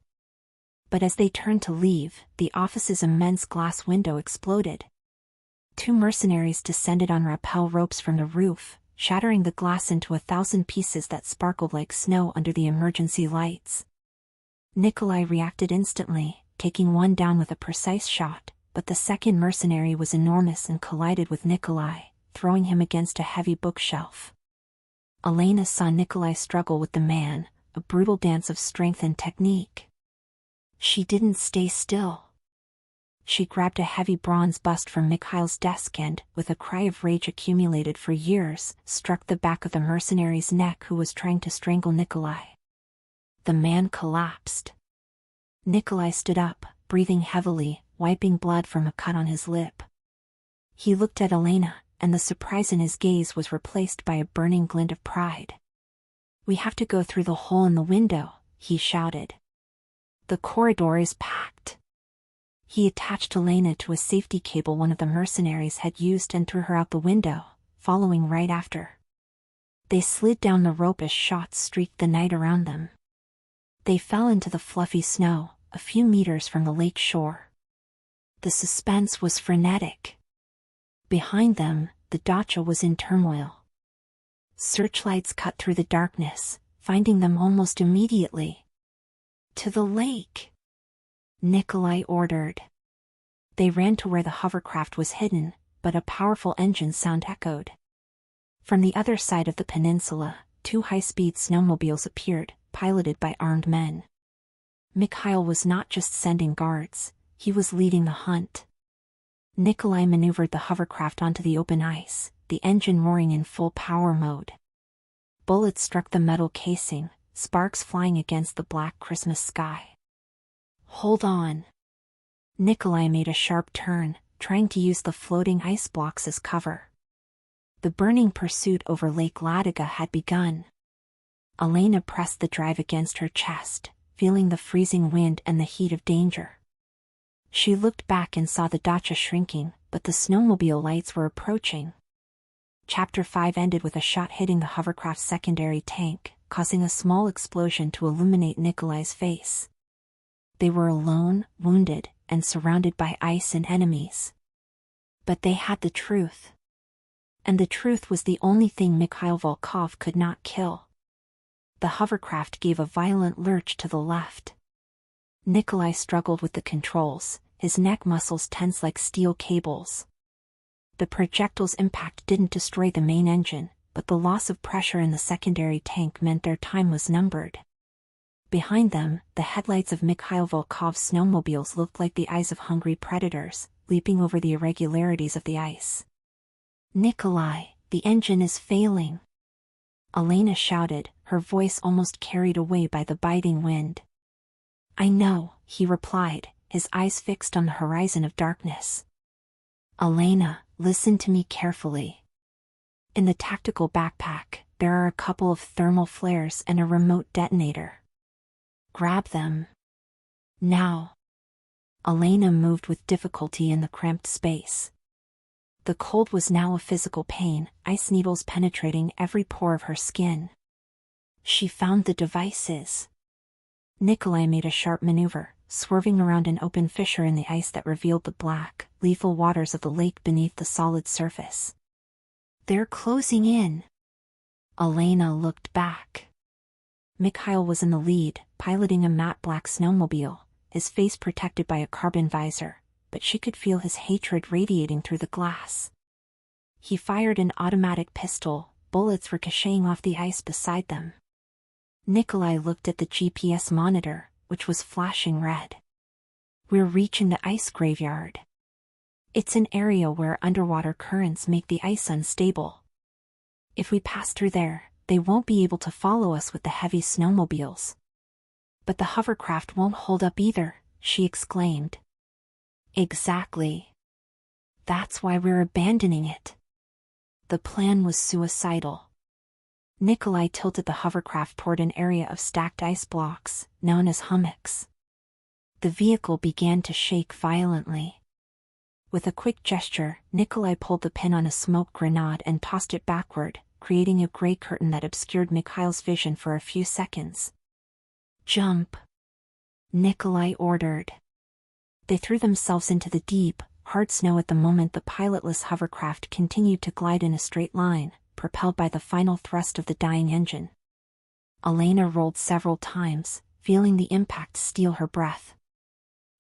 But as they turned to leave, the office's immense glass window exploded. 2 mercenaries descended on rappel ropes from the roof, shattering the glass into 1,000 pieces that sparkled like snow under the emergency lights. Nikolai reacted instantly, taking one down with a precise shot, but the second mercenary was enormous and collided with Nikolai, throwing him against a heavy bookshelf. Elena saw Nikolai struggle with the man, a brutal dance of strength and technique. She didn't stay still. She grabbed a heavy bronze bust from Mikhail's desk and, with a cry of rage accumulated for years, struck the back of the mercenary's neck who was trying to strangle Nikolai. The man collapsed. Nikolai stood up, breathing heavily, wiping blood from a cut on his lip. He looked at Elena, and the surprise in his gaze was replaced by a burning glint of pride. "We have to go through the hole in the window," he shouted. "The corridor is packed." He attached Elena to a safety cable one of the mercenaries had used and threw her out the window, following right after. They slid down the rope as shots streaked the night around them. They fell into the fluffy snow, a few meters from the lake shore. The suspense was frenetic. Behind them, the dacha was in turmoil. Searchlights cut through the darkness, finding them almost immediately. "To the lake," Nikolai ordered. They ran to where the hovercraft was hidden, but a powerful engine sound echoed. From the other side of the peninsula, 2 high-speed snowmobiles appeared, piloted by armed men. Mikhail was not just sending guards, he was leading the hunt. Nikolai maneuvered the hovercraft onto the open ice, the engine roaring in full power mode. Bullets struck the metal casing, sparks flying against the black Christmas sky. "Hold on." Nikolai made a sharp turn, trying to use the floating ice blocks as cover. The burning pursuit over Lake Ladoga had begun. Elena pressed the drive against her chest, feeling the freezing wind and the heat of danger. She looked back and saw the dacha shrinking, but the snowmobile lights were approaching. Chapter 5 ended with a shot hitting the hovercraft's secondary tank, causing a small explosion to illuminate Nikolai's face. They were alone, wounded, and surrounded by ice and enemies. But they had the truth. And the truth was the only thing Mikhail Volkov could not kill. The hovercraft gave a violent lurch to the left. Nikolai struggled with the controls, his neck muscles tense like steel cables. The projectile's impact didn't destroy the main engine, but the loss of pressure in the secondary tank meant their time was numbered. Behind them, the headlights of Mikhail Volkov's snowmobiles looked like the eyes of hungry predators, leaping over the irregularities of the ice. "Nikolai, the engine is failing," Elena shouted, her voice almost carried away by the biting wind. "I know," he replied, his eyes fixed on the horizon of darkness. "Elena, listen to me carefully. In the tactical backpack, there are a couple of thermal flares and a remote detonator. Grab them. Now." Elena moved with difficulty in the cramped space. The cold was now a physical pain, ice needles penetrating every pore of her skin. She found the devices. Nikolai made a sharp maneuver, swerving around an open fissure in the ice that revealed the black, lethal waters of the lake beneath the solid surface. They're closing in. Elena looked back. Mikhail was in the lead, piloting a matte black snowmobile, his face protected by a carbon visor, but she could feel his hatred radiating through the glass. He fired an automatic pistol, bullets ricocheting off the ice beside them. Nikolai looked at the GPS monitor, which was flashing red. We're reaching the ice graveyard. It's an area where underwater currents make the ice unstable. If we pass through there, they won't be able to follow us with the heavy snowmobiles. But the hovercraft won't hold up either, she exclaimed. Exactly. That's why we're abandoning it. The plan was suicidal. Nikolai tilted the hovercraft toward an area of stacked ice blocks, known as hummocks. The vehicle began to shake violently. With a quick gesture, Nikolai pulled the pin on a smoke grenade and tossed it backward, creating a gray curtain that obscured Mikhail's vision for a few seconds. Jump! Nikolai ordered. They threw themselves into the deep, hard snow at the moment the pilotless hovercraft continued to glide in a straight line, propelled by the final thrust of the dying engine. Elena rolled several times, feeling the impact steal her breath.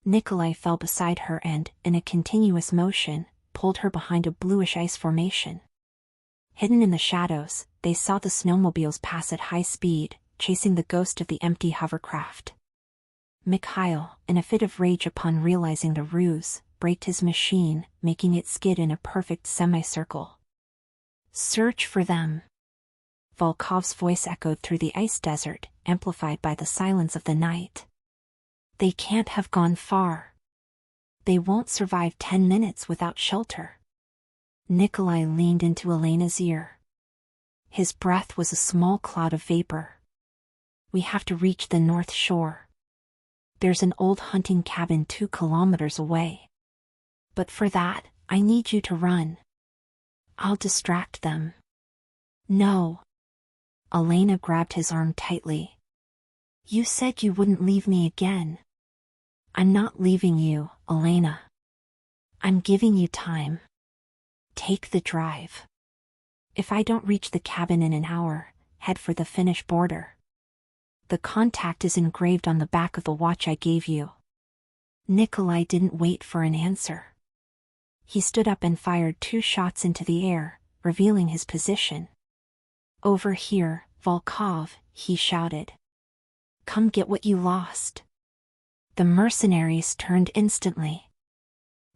Nikolai fell beside her and, in a continuous motion, pulled her behind a bluish ice formation. Hidden in the shadows, they saw the snowmobiles pass at high speed, chasing the ghost of the empty hovercraft. Mikhail, in a fit of rage upon realizing the ruse, braked his machine, making it skid in a perfect semicircle. Search for them. Volkov's voice echoed through the ice desert, amplified by the silence of the night. They can't have gone far. They won't survive 10 minutes without shelter. Nikolai leaned into Elena's ear. His breath was a small cloud of vapor. We have to reach the north shore. There's an old hunting cabin 2 kilometers away. But for that, I need you to run. I'll distract them. No. Elena grabbed his arm tightly. You said you wouldn't leave me again. I'm not leaving you, Elena. I'm giving you time. Take the drive. If I don't reach the cabin in an hour, head for the Finnish border. The contact is engraved on the back of the watch I gave you. Nikolai didn't wait for an answer. He stood up and fired 2 shots into the air, revealing his position. Over here, Volkov, he shouted. Come get what you lost. The mercenaries turned instantly.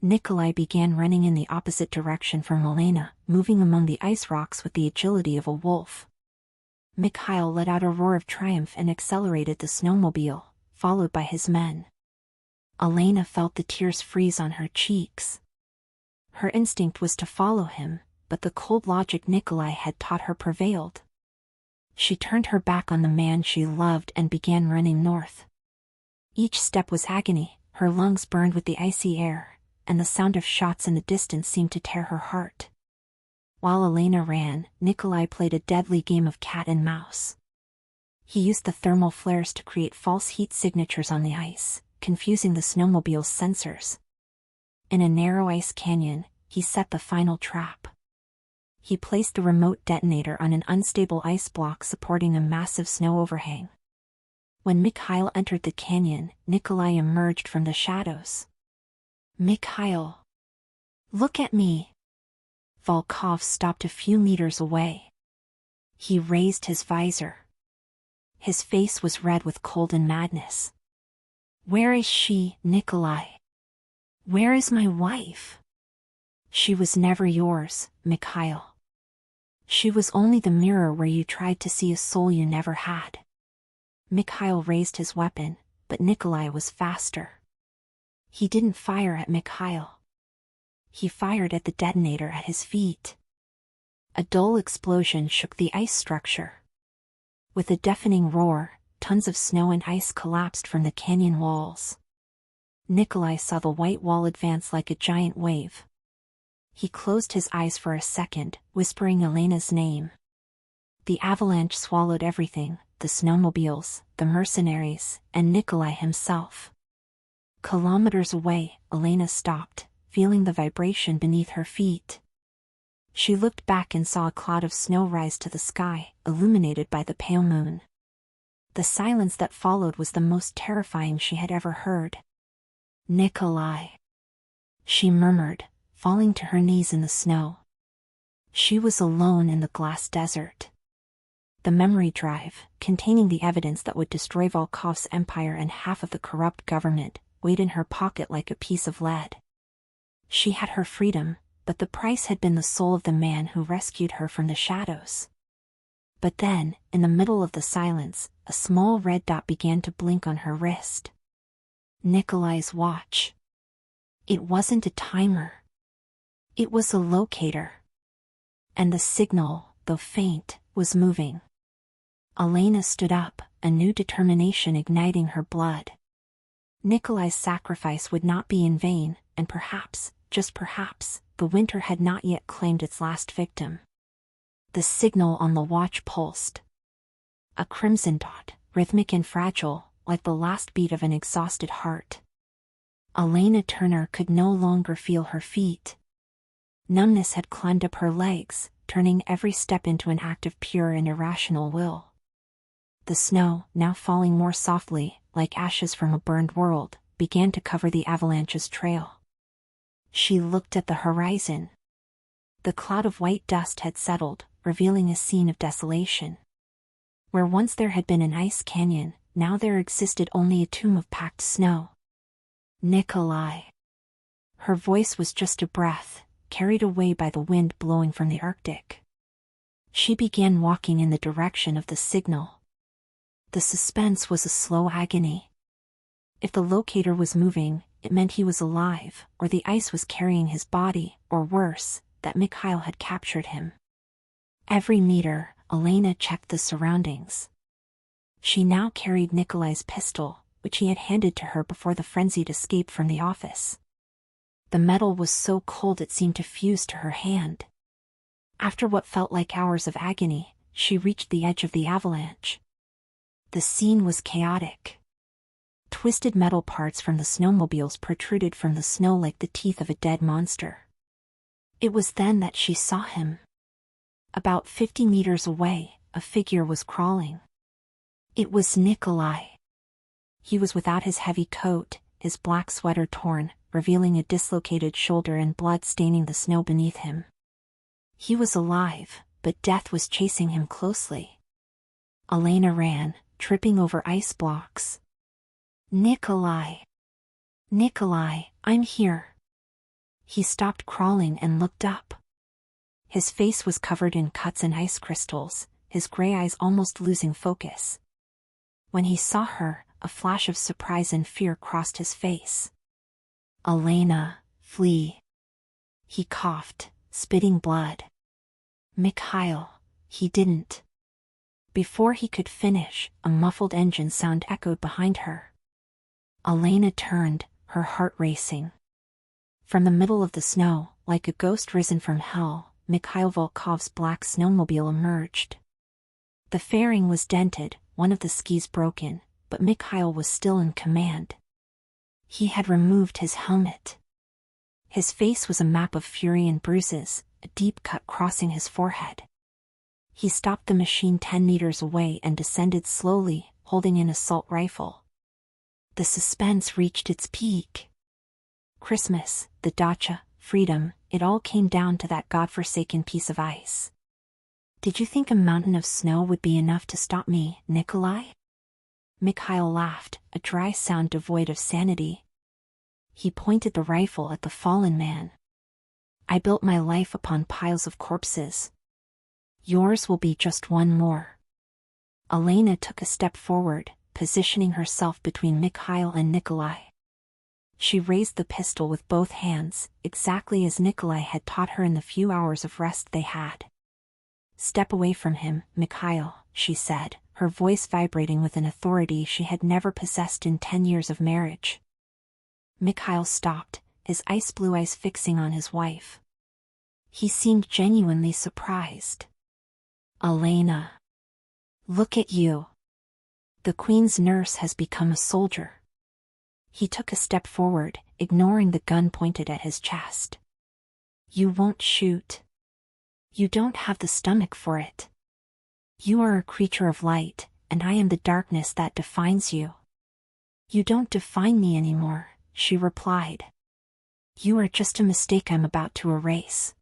Nikolai began running in the opposite direction from Elena, moving among the ice rocks with the agility of a wolf. Mikhail let out a roar of triumph and accelerated the snowmobile, followed by his men. Elena felt the tears freeze on her cheeks. Her instinct was to follow him, but the cold logic Nikolai had taught her prevailed. She turned her back on the man she loved and began running north. Each step was agony, her lungs burned with the icy air, and the sound of shots in the distance seemed to tear her heart. While Elena ran, Nikolai played a deadly game of cat and mouse. He used the thermal flares to create false heat signatures on the ice, confusing the snowmobile's sensors. In a narrow ice canyon, he set the final trap. He placed the remote detonator on an unstable ice block supporting a massive snow overhang. When Mikhail entered the canyon, Nikolai emerged from the shadows. Mikhail! Look at me! Volkov stopped a few meters away. He raised his visor. His face was red with cold and madness. Where is she, Nikolai? Where is my wife? She was never yours, Mikhail. She was only the mirror where you tried to see a soul you never had. Mikhail raised his weapon, but Nikolai was faster. He didn't fire at Mikhail. He fired at the detonator at his feet. A dull explosion shook the ice structure. With a deafening roar, tons of snow and ice collapsed from the canyon walls. Nikolai saw the white wall advance like a giant wave. He closed his eyes for a second, whispering Elena's name. The avalanche swallowed everything, the snowmobiles, the mercenaries, and Nikolai himself. Kilometers away, Elena stopped, feeling the vibration beneath her feet. She looked back and saw a cloud of snow rise to the sky, illuminated by the pale moon. The silence that followed was the most terrifying she had ever heard. "Nikolai," she murmured, falling to her knees in the snow. She was alone in the glass desert. The memory drive, containing the evidence that would destroy Volkov's empire and half of the corrupt government, weighed in her pocket like a piece of lead. She had her freedom, but the price had been the soul of the man who rescued her from the shadows. But then, in the middle of the silence, a small red dot began to blink on her wrist. Nikolai's watch. It wasn't a timer. It was a locator. And the signal, though faint, was moving. Elena stood up, a new determination igniting her blood. Nikolai's sacrifice would not be in vain, and perhaps, just perhaps, the winter had not yet claimed its last victim. The signal on the watch pulsed. A crimson dot, rhythmic and fragile, like the last beat of an exhausted heart. Elena Turner could no longer feel her feet. Numbness had climbed up her legs, turning every step into an act of pure and irrational will. The snow, now falling more softly, like ashes from a burned world, began to cover the avalanche's trail. She looked at the horizon. The cloud of white dust had settled, revealing a scene of desolation. Where once there had been an ice canyon, now there existed only a tomb of packed snow. Nikolai. Her voice was just a breath, carried away by the wind blowing from the Arctic. She began walking in the direction of the signal. The suspense was a slow agony. If the locator was moving, it meant he was alive, or the ice was carrying his body, or worse, that Mikhail had captured him. Every meter, Elena checked the surroundings. She now carried Nikolai's pistol, which he had handed to her before the frenzied escape from the office. The metal was so cold it seemed to fuse to her hand. After what felt like hours of agony, she reached the edge of the avalanche. The scene was chaotic. Twisted metal parts from the snowmobiles protruded from the snow like the teeth of a dead monster. It was then that she saw him. About 50 meters away, a figure was crawling. It was Nikolai. He was without his heavy coat, his black sweater torn, revealing a dislocated shoulder and blood staining the snow beneath him. He was alive, but death was chasing him closely. Elena ran, tripping over ice blocks. "Nikolai! Nikolai, I'm here!" He stopped crawling and looked up. His face was covered in cuts and ice crystals, his gray eyes almost losing focus. When he saw her, a flash of surprise and fear crossed his face. "Elena, flee!" He coughed, spitting blood. "Mikhail, he didn't." Before he could finish, a muffled engine sound echoed behind her. Elena turned, her heart racing. From the middle of the snow, like a ghost risen from hell, Mikhail Volkov's black snowmobile emerged. The fairing was dented, one of the skis broken, but Mikhail was still in command. He had removed his helmet. His face was a map of fury and bruises, a deep cut crossing his forehead. He stopped the machine 10 meters away and descended slowly, holding an assault rifle. The suspense reached its peak. Christmas, the dacha, freedom, it all came down to that godforsaken piece of ice. "Did you think a mountain of snow would be enough to stop me, Nikolai?" Mikhail laughed, a dry sound devoid of sanity. He pointed the rifle at the fallen man. "I built my life upon piles of corpses. Yours will be just one more." Elena took a step forward, positioning herself between Mikhail and Nikolai. She raised the pistol with both hands, exactly as Nikolai had taught her in the few hours of rest they had. "Step away from him, Mikhail," she said, her voice vibrating with an authority she had never possessed in 10 years of marriage. Mikhail stopped, his ice blue eyes fixing on his wife. He seemed genuinely surprised. Elena. Look at you. The Queen's nurse has become a soldier. He took a step forward, ignoring the gun pointed at his chest. You won't shoot. You don't have the stomach for it. You are a creature of light, and I am the darkness that defines you. You don't define me anymore, she replied. You are just a mistake I'm about to erase.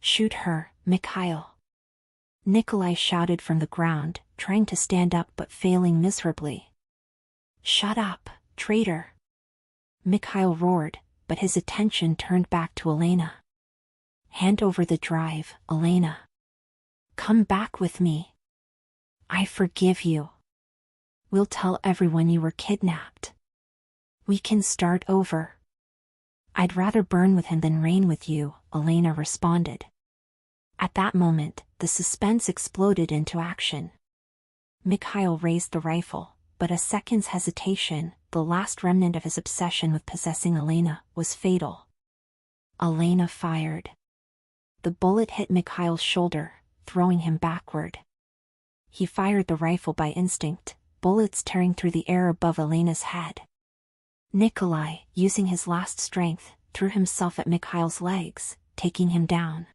Shoot her, Mikhail. Nikolai shouted from the ground, trying to stand up but failing miserably. Shut up, traitor. Mikhail roared, but his attention turned back to Elena. Hand over the drive, Elena. Come back with me. I forgive you. We'll tell everyone you were kidnapped. We can start over. I'd rather burn with him than reign with you, Elena responded. At that moment, the suspense exploded into action. Mikhail raised the rifle, but a second's hesitation, the last remnant of his obsession with possessing Elena, was fatal. Elena fired. The bullet hit Mikhail's shoulder, throwing him backward. He fired the rifle by instinct, bullets tearing through the air above Elena's head. Nikolai, using his last strength, threw himself at Mikhail's legs, taking him down.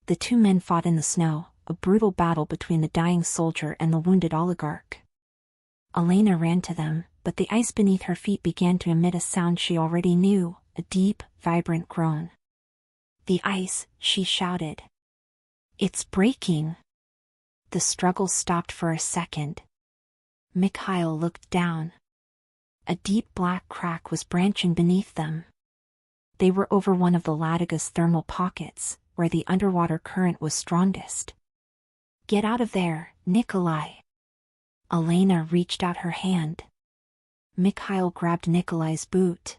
The two men fought in the snow, a brutal battle between the dying soldier and the wounded oligarch. Elena ran to them, but the ice beneath her feet began to emit a sound she already knew, a deep, vibrant groan. The ice, she shouted. It's breaking. The struggle stopped for a second. Mikhail looked down. A deep black crack was branching beneath them. They were over one of the Ladaga's thermal pockets, where the underwater current was strongest. Get out of there, Nikolai. Elena reached out her hand. Mikhail grabbed Nikolai's boot.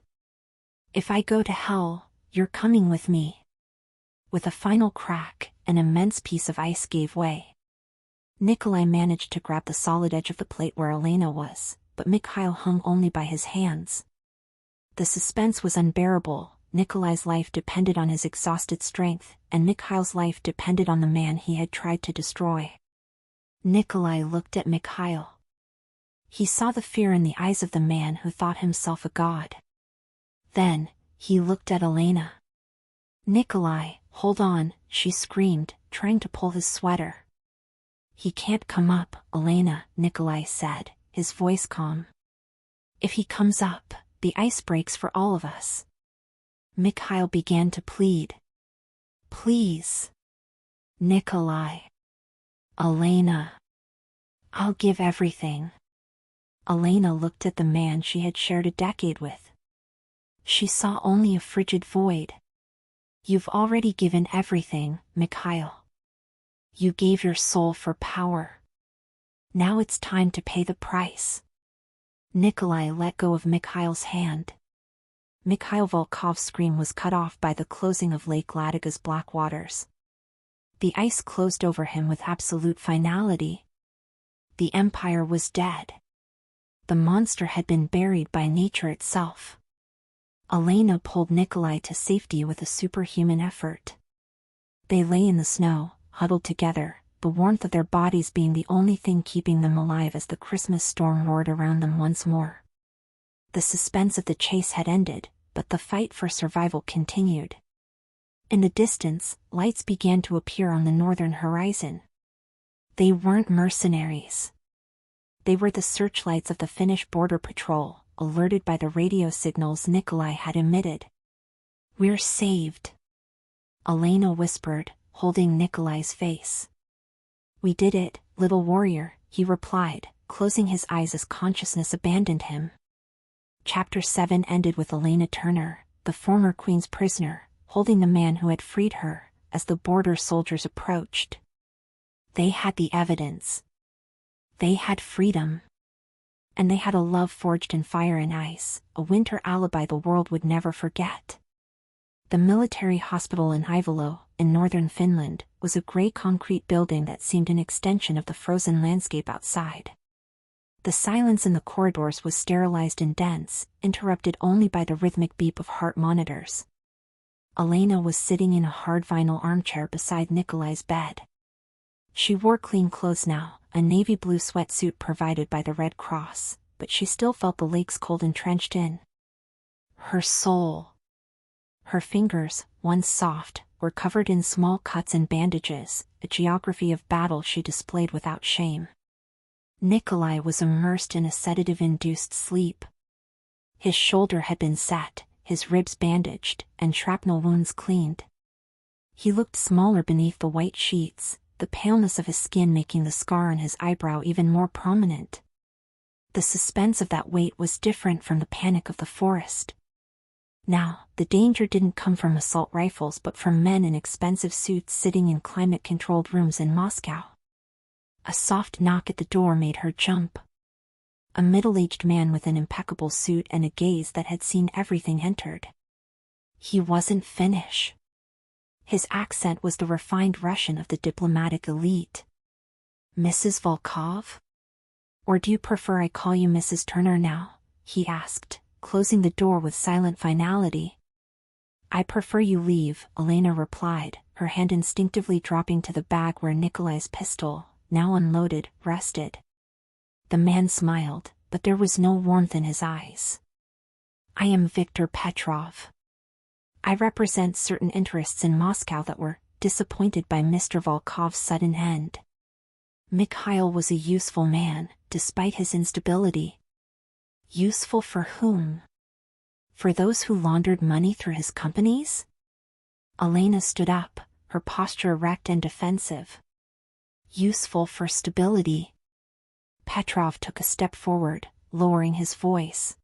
If I go to hell, you're coming with me. With a final crack, an immense piece of ice gave way. Nikolai managed to grab the solid edge of the plate where Elena was, but Mikhail hung only by his hands. The suspense was unbearable. Nikolai's life depended on his exhausted strength, and Mikhail's life depended on the man he had tried to destroy. Nikolai looked at Mikhail. He saw the fear in the eyes of the man who thought himself a god. Then, he looked at Elena. Nikolai, hold on, she screamed, trying to pull his sweater. He can't come up, Elena, Nikolai said, his voice calm. If he comes up, the ice breaks for all of us. Mikhail began to plead. Please. Nikolai. Elena. I'll give everything. Elena looked at the man she had shared a decade with. She saw only a frigid void. You've already given everything, Mikhail. You gave your soul for power. Now it's time to pay the price. Nikolai let go of Mikhail's hand. Mikhail Volkov's scream was cut off by the closing of Lake Ladaga's black waters. The ice closed over him with absolute finality. The empire was dead. The monster had been buried by nature itself. Elena pulled Nikolai to safety with a superhuman effort. They lay in the snow, huddled together, the warmth of their bodies being the only thing keeping them alive as the Christmas storm roared around them once more. The suspense of the chase had ended, but the fight for survival continued. In the distance, lights began to appear on the northern horizon. They weren't mercenaries. They were the searchlights of the Finnish border patrol, alerted by the radio signals Nikolai had emitted. We're saved. Elena whispered, holding Nikolai's face. We did it, little warrior, he replied, closing his eyes as consciousness abandoned him. Chapter 7 ended with Elena Turner, the former Queen's prisoner, holding the man who had freed her, as the border soldiers approached. They had the evidence. They had freedom. And they had a love forged in fire and ice, a winter alibi the world would never forget. The military hospital in Ivalo, in northern Finland, was a gray concrete building that seemed an extension of the frozen landscape outside. The silence in the corridors was sterilized and dense, interrupted only by the rhythmic beep of heart monitors. Elena was sitting in a hard vinyl armchair beside Nikolai's bed. She wore clean clothes now, a navy blue sweatsuit provided by the Red Cross, but she still felt the lake's cold entrenched in her soul. Her fingers, once soft, were covered in small cuts and bandages, a geography of battle she displayed without shame. Nikolai was immersed in a sedative-induced sleep. His shoulder had been set, his ribs bandaged, and shrapnel wounds cleaned. He looked smaller beneath the white sheets, the paleness of his skin making the scar on his eyebrow even more prominent. The suspense of that weight was different from the panic of the forest. Now, the danger didn't come from assault rifles but from men in expensive suits sitting in climate-controlled rooms in Moscow. A soft knock at the door made her jump. A middle-aged man with an impeccable suit and a gaze that had seen everything entered. He wasn't Finnish. His accent was the refined Russian of the diplomatic elite. "Mrs. Volkov? Or do you prefer I call you Mrs. Turner now?" he asked, closing the door with silent finality. "I prefer you leave," Elena replied, her hand instinctively dropping to the bag where Nikolai's pistol, now unloaded, rested. The man smiled, but there was no warmth in his eyes. "I am Viktor Petrov. I represent certain interests in Moscow that were disappointed by Mr. Volkov's sudden end." Mikhail was a useful man, despite his instability. Useful for whom? For those who laundered money through his companies? Elena stood up, her posture erect and defensive. Useful for stability. Petrov took a step forward, lowering his voice.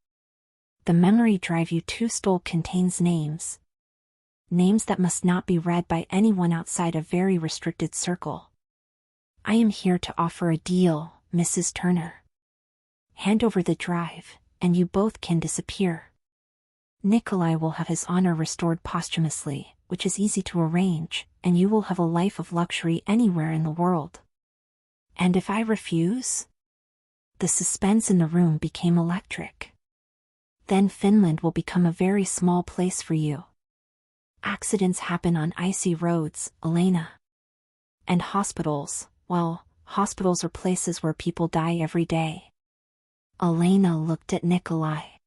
"The memory drive you two stole contains names. Names that must not be read by anyone outside a very restricted circle. I am here to offer a deal, Mrs. Turner. Hand over the drive, and you both can disappear. Nikolai will have his honor restored posthumously, which is easy to arrange, and you will have a life of luxury anywhere in the world. And if I refuse?" The suspense in the room became electric. "Then Finland will become a very small place for you. Accidents happen on icy roads, Elena. And hospitals, well, hospitals are places where people die every day." Elena looked at Nikolai.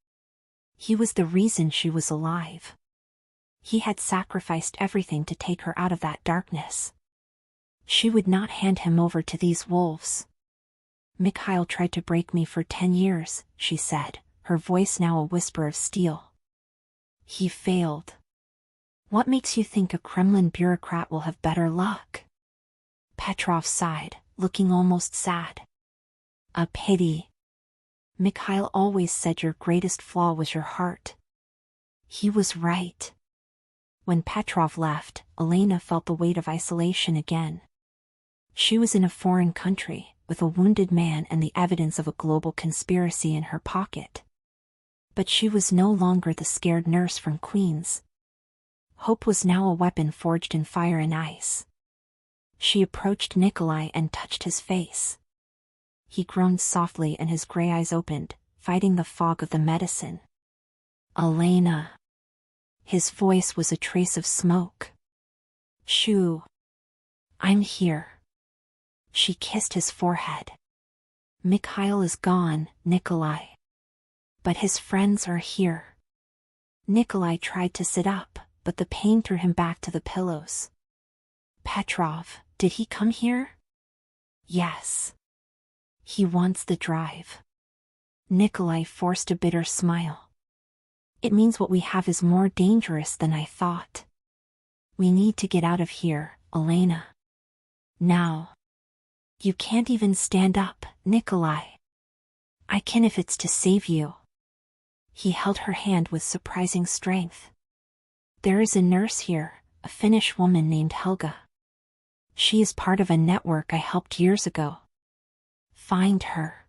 He was the reason she was alive. He had sacrificed everything to take her out of that darkness. She would not hand him over to these wolves. "Mikhail tried to break me for 10 years, she said, her voice now a whisper of steel. "He failed. What makes you think a Kremlin bureaucrat will have better luck?" Petrov sighed, looking almost sad. "A pity. Mikhail always said your greatest flaw was your heart." He was right. When Petrov left, Elena felt the weight of isolation again. She was in a foreign country, with a wounded man and the evidence of a global conspiracy in her pocket. But she was no longer the scared nurse from Queens. Hope was now a weapon forged in fire and ice. She approached Nikolai and touched his face. He groaned softly and his gray eyes opened, fighting the fog of the medicine. "Elena." His voice was a trace of smoke. "Shoo. I'm here." She kissed his forehead. "Mikhail is gone, Nikolai. But his friends are here." Nikolai tried to sit up, but the pain threw him back to the pillows. "Petrov, did he come here?" "Yes. He wants the drive." Nikolai forced a bitter smile. "It means what we have is more dangerous than I thought. We need to get out of here, Elena. Now. You can't even stand up, Nikolai." "I can if it's to save you." He held her hand with surprising strength. "There is a nurse here, a Finnish woman named Helga. She is part of a network I helped years ago. Find her.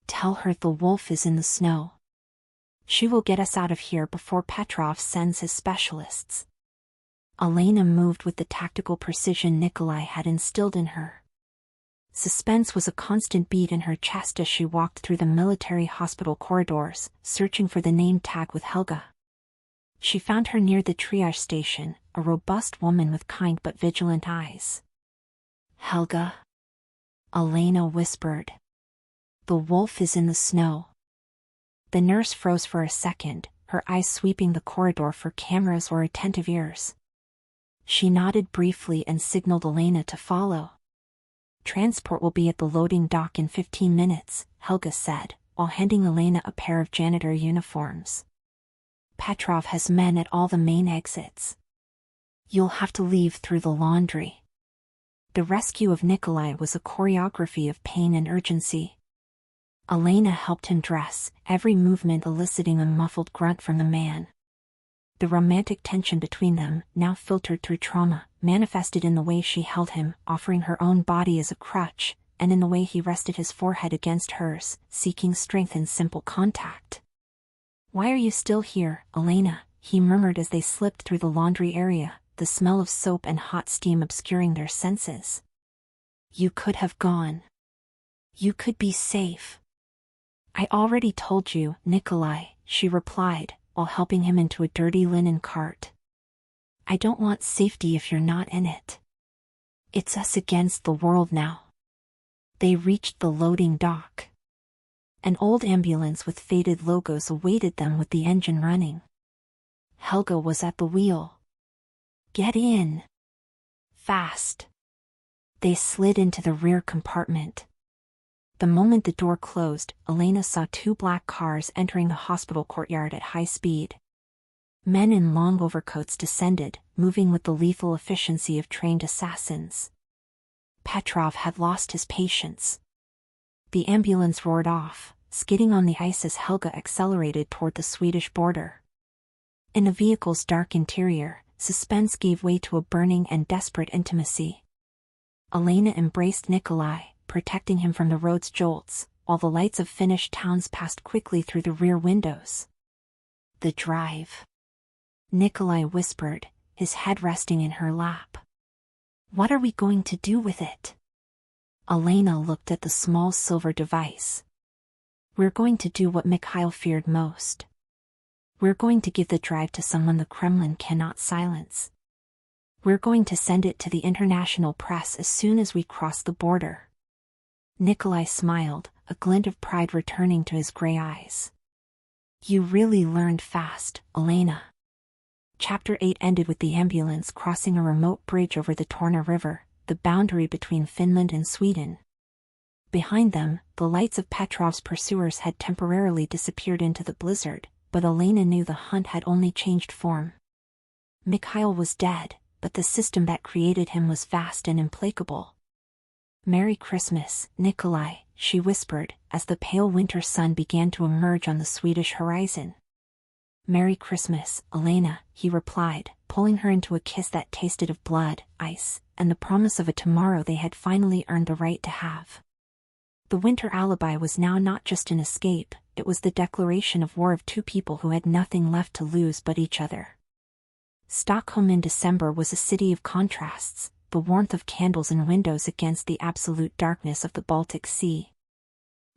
Tell her the wolf is in the snow. She will get us out of here before Petrov sends his specialists." Elena moved with the tactical precision Nikolai had instilled in her. Suspense was a constant beat in her chest as she walked through the military hospital corridors, searching for the name tag with Helga. She found her near the triage station, a robust woman with kind but vigilant eyes. "Helga?" Elena whispered. "The wolf is in the snow." The nurse froze for a second, her eyes sweeping the corridor for cameras or attentive ears. She nodded briefly and signaled Elena to follow. "Transport will be at the loading dock in 15 minutes, Helga said, while handing Elena a pair of janitor uniforms. "Petrov has men at all the main exits. You'll have to leave through the laundry." The rescue of Nikolai was a choreography of pain and urgency. Elena helped him dress, every movement eliciting a muffled grunt from the man. The romantic tension between them, now filtered through trauma, manifested in the way she held him, offering her own body as a crutch, and in the way he rested his forehead against hers, seeking strength in simple contact. "Why are you still here, Elena?" he murmured as they slipped through the laundry area, the smell of soap and hot steam obscuring their senses. "You could have gone. You could be safe." "I already told you, Nikolai," she replied, while helping him into a dirty linen cart. "I don't want safety if you're not in it. It's us against the world now." They reached the loading dock. An old ambulance with faded logos awaited them with the engine running. Helga was at the wheel. "Get in. Fast." They slid into the rear compartment. The moment the door closed, Elena saw 2 black cars entering the hospital courtyard at high speed. Men in long overcoats descended, moving with the lethal efficiency of trained assassins. Petrov had lost his patience. The ambulance roared off, skidding on the ice as Helga accelerated toward the Swedish border. In the vehicle's dark interior, suspense gave way to a burning and desperate intimacy. Elena embraced Nikolai, protecting him from the road's jolts, while the lights of Finnish towns passed quickly through the rear windows. "The drive," Nikolai whispered, his head resting in her lap. "What are we going to do with it?" Elena looked at the small silver device. "We're going to do what Mikhail feared most. We're going to give the drive to someone the Kremlin cannot silence. We're going to send it to the international press as soon as we cross the border." Nikolai smiled, a glint of pride returning to his gray eyes. "You really learned fast, Elena." Chapter 8 ended with the ambulance crossing a remote bridge over the Torna River, the boundary between Finland and Sweden. Behind them, the lights of Petrov's pursuers had temporarily disappeared into the blizzard, but Elena knew the hunt had only changed form. Mikhail was dead, but the system that created him was vast and implacable. "Merry Christmas, Nikolai," she whispered, as the pale winter sun began to emerge on the Swedish horizon. "Merry Christmas, Elena," he replied, pulling her into a kiss that tasted of blood, ice, and the promise of a tomorrow they had finally earned the right to have. The winter alibi was now not just an escape, it was the declaration of war of 2 people who had nothing left to lose but each other. Stockholm in December was a city of contrasts, the warmth of candles and windows against the absolute darkness of the Baltic Sea.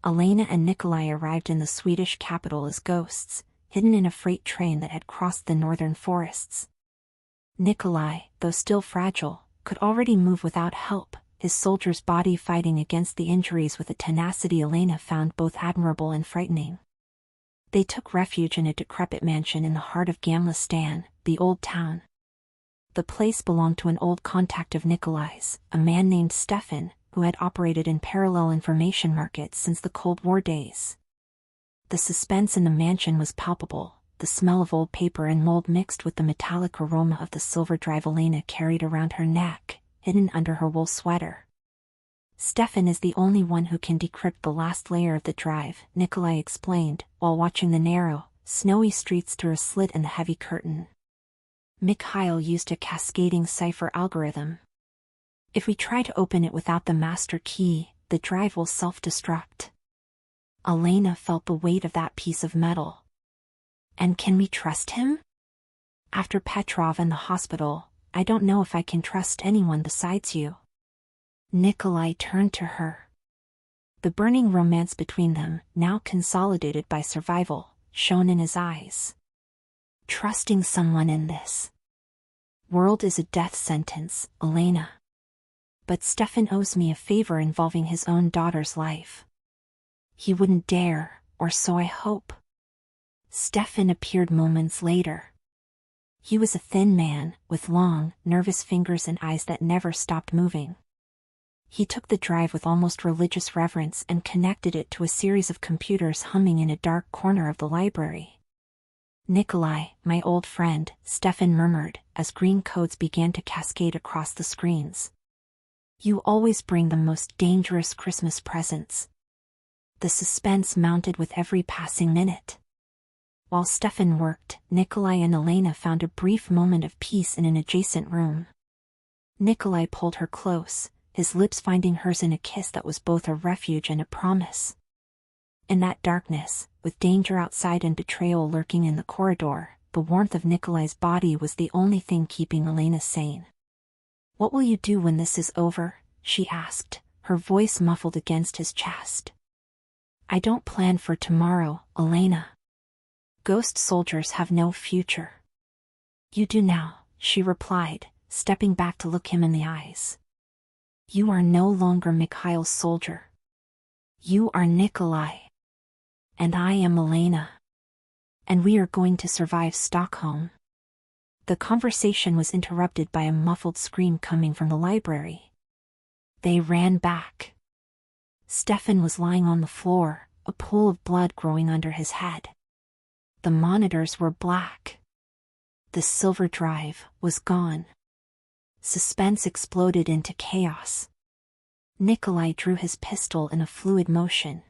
Elena and Nikolai arrived in the Swedish capital as ghosts, hidden in a freight train that had crossed the northern forests. Nikolai, though still fragile, could already move without help, his soldier's body fighting against the injuries with a tenacity Elena found both admirable and frightening. They took refuge in a decrepit mansion in the heart of Gamla Stan, the old town. The place belonged to an old contact of Nikolai's, a man named Stefan, who had operated in parallel information markets since the Cold War days. The suspense in the mansion was palpable, the smell of old paper and mold mixed with the metallic aroma of the silver drive Elena carried around her neck, hidden under her wool sweater. "Stefan is the only one who can decrypt the last layer of the drive," Nikolai explained, while watching the narrow, snowy streets through a slit in the heavy curtain. "Mikhail used a cascading cipher algorithm. If we try to open it without the master key, the drive will self-destruct." Elena felt the weight of that piece of metal. "And can we trust him? After Petrov and the hospital, I don't know if I can trust anyone besides you." Nikolai turned to her. The burning romance between them, now consolidated by survival, shone in his eyes. Trusting someone in this world is a death sentence, Elena. But Stefan owes me a favor involving his own daughter's life. He wouldn't dare, or so I hope. Stefan appeared moments later. He was a thin man, with long, nervous fingers and eyes that never stopped moving. He took the drive with almost religious reverence and connected it to a series of computers humming in a dark corner of the library. "Nikolai, my old friend," Stefan murmured, as green codes began to cascade across the screens. "You always bring the most dangerous Christmas presents." The suspense mounted with every passing minute. While Stefan worked, Nikolai and Elena found a brief moment of peace in an adjacent room. Nikolai pulled her close, his lips finding hers in a kiss that was both a refuge and a promise. In that darkness, with danger outside and betrayal lurking in the corridor, the warmth of Nikolai's body was the only thing keeping Elena sane. "What will you do when this is over?" she asked, her voice muffled against his chest. "I don't plan for tomorrow, Elena. Ghost soldiers have no future." "You do now," she replied, stepping back to look him in the eyes. "You are no longer Mikhail's soldier. You are Nikolai. And I am Elena. And we are going to survive Stockholm." The conversation was interrupted by a muffled scream coming from the library. They ran back. Stefan was lying on the floor, a pool of blood growing under his head. The monitors were black. The silver drive was gone. Suspense exploded into chaos. Nikolai drew his pistol in a fluid motion.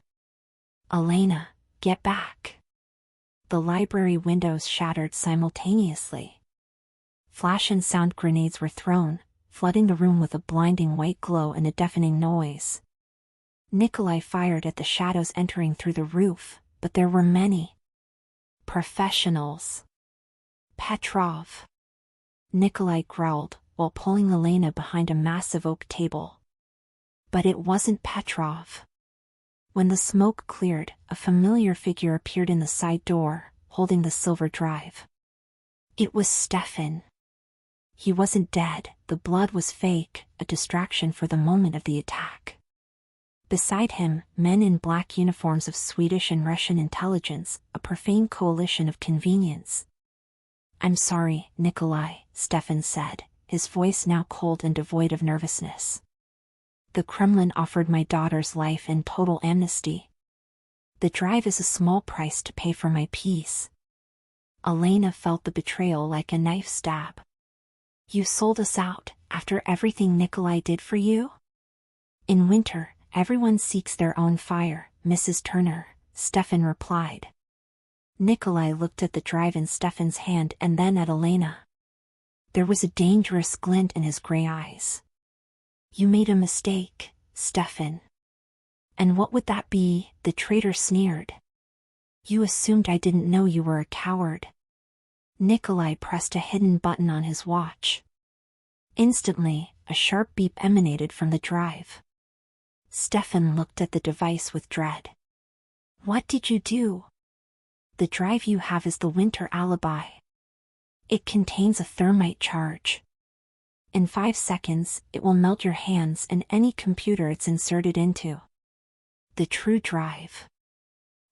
"Elena, get back." The library windows shattered simultaneously. Flash and sound grenades were thrown, flooding the room with a blinding white glow and a deafening noise. Nikolai fired at the shadows entering through the roof, but there were many. "Professionals." "Petrov." Nikolai growled, while pulling Elena behind a massive oak table. But it wasn't Petrov. When the smoke cleared, a familiar figure appeared in the side door, holding the silver drive. It was Stefan. He wasn't dead, the blood was fake, a distraction for the moment of the attack. Beside him, men in black uniforms of Swedish and Russian intelligence, a profane coalition of convenience. "I'm sorry, Nikolai," Stefan said, his voice now cold and devoid of nervousness. "The Kremlin offered my daughter's life and total amnesty. The drive is a small price to pay for my peace." Elena felt the betrayal like a knife stab. "You sold us out, after everything Nikolai did for you?" "In winter, everyone seeks their own fire, Mrs. Turner," Stefan replied. Nikolai looked at the drive in Stefan's hand and then at Elena. There was a dangerous glint in his gray eyes. "You made a mistake, Stefan." "And what would that be?" the traitor sneered. "You assumed I didn't know you were a coward." Nikolai pressed a hidden button on his watch. Instantly, a sharp beep emanated from the drive. Stefan looked at the device with dread. "What did you do?" "The drive you have is the winter alibi. It contains a thermite charge. In 5 seconds, it will melt your hands and any computer it's inserted into." The true drive.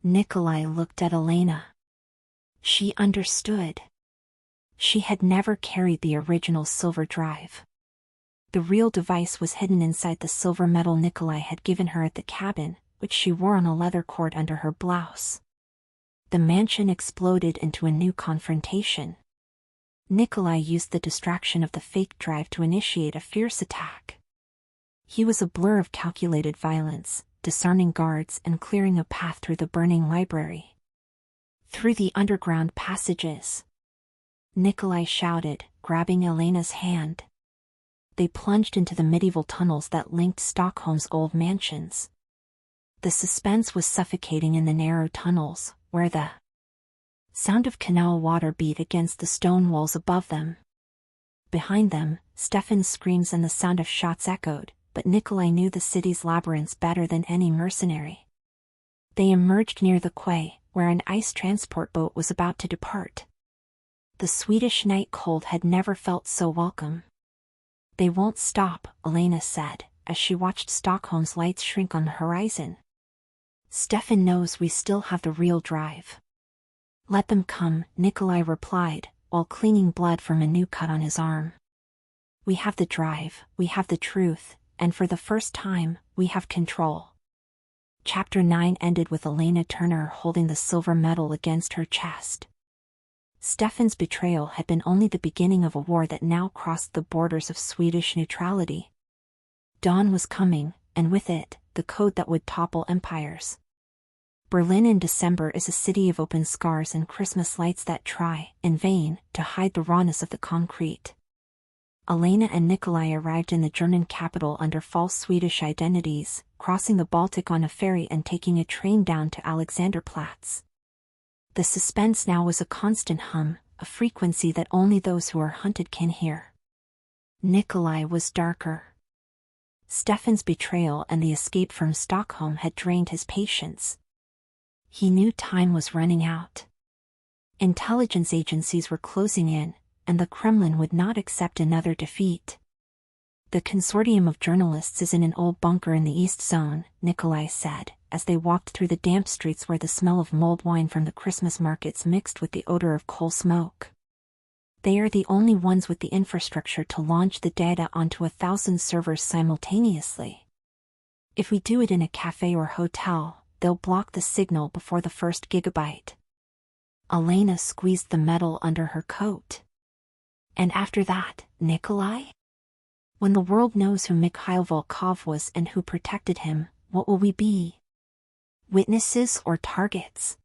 Nikolai looked at Elena. She understood. She had never carried the original silver drive. The real device was hidden inside the silver medal Nikolai had given her at the cabin, which she wore on a leather cord under her blouse. The mansion exploded into a new confrontation. Nikolai used the distraction of the fake drive to initiate a fierce attack. He was a blur of calculated violence, disarming guards and clearing a path through the burning library. "Through the underground passages!" Nikolai shouted, grabbing Elena's hand. They plunged into the medieval tunnels that linked Stockholm's old mansions. The suspense was suffocating in the narrow tunnels, where the sound of canal water beat against the stone walls above them. Behind them, Stefan's screams and the sound of shots echoed, but Nikolai knew the city's labyrinths better than any mercenary. They emerged near the quay, where an ice transport boat was about to depart. The Swedish night cold had never felt so welcome. "They won't stop," Elena said, as she watched Stockholm's lights shrink on the horizon. "Stefan knows we still have the real drive." "Let them come," Nikolai replied, while cleaning blood from a new cut on his arm. "We have the drive, we have the truth, and for the first time, we have control." Chapter 9 ended with Elena Turner holding the silver medal against her chest. Stefan's betrayal had been only the beginning of a war that now crossed the borders of Swedish neutrality. Dawn was coming, and with it, the code that would topple empires. Berlin in December is a city of open scars and Christmas lights that try, in vain, to hide the rawness of the concrete. Elena and Nikolai arrived in the German capital under false Swedish identities, crossing the Baltic on a ferry and taking a train down to Alexanderplatz. The suspense now was a constant hum, a frequency that only those who are hunted can hear. Nikolai was darker. Stefan's betrayal and the escape from Stockholm had drained his patience. He knew time was running out. Intelligence agencies were closing in, and the Kremlin would not accept another defeat. "The consortium of journalists is in an old bunker in the East Zone," Nikolai said, as they walked through the damp streets where the smell of mulled wine from the Christmas markets mixed with the odor of coal smoke. "They are the only ones with the infrastructure to launch the data onto 1,000 servers simultaneously. If we do it in a cafe or hotel, they'll block the signal before the first gigabyte." Elena squeezed the metal under her coat. "And after that, Nikolai? When the world knows who Mikhail Volkov was and who protected him, what will we be? Witnesses or targets?"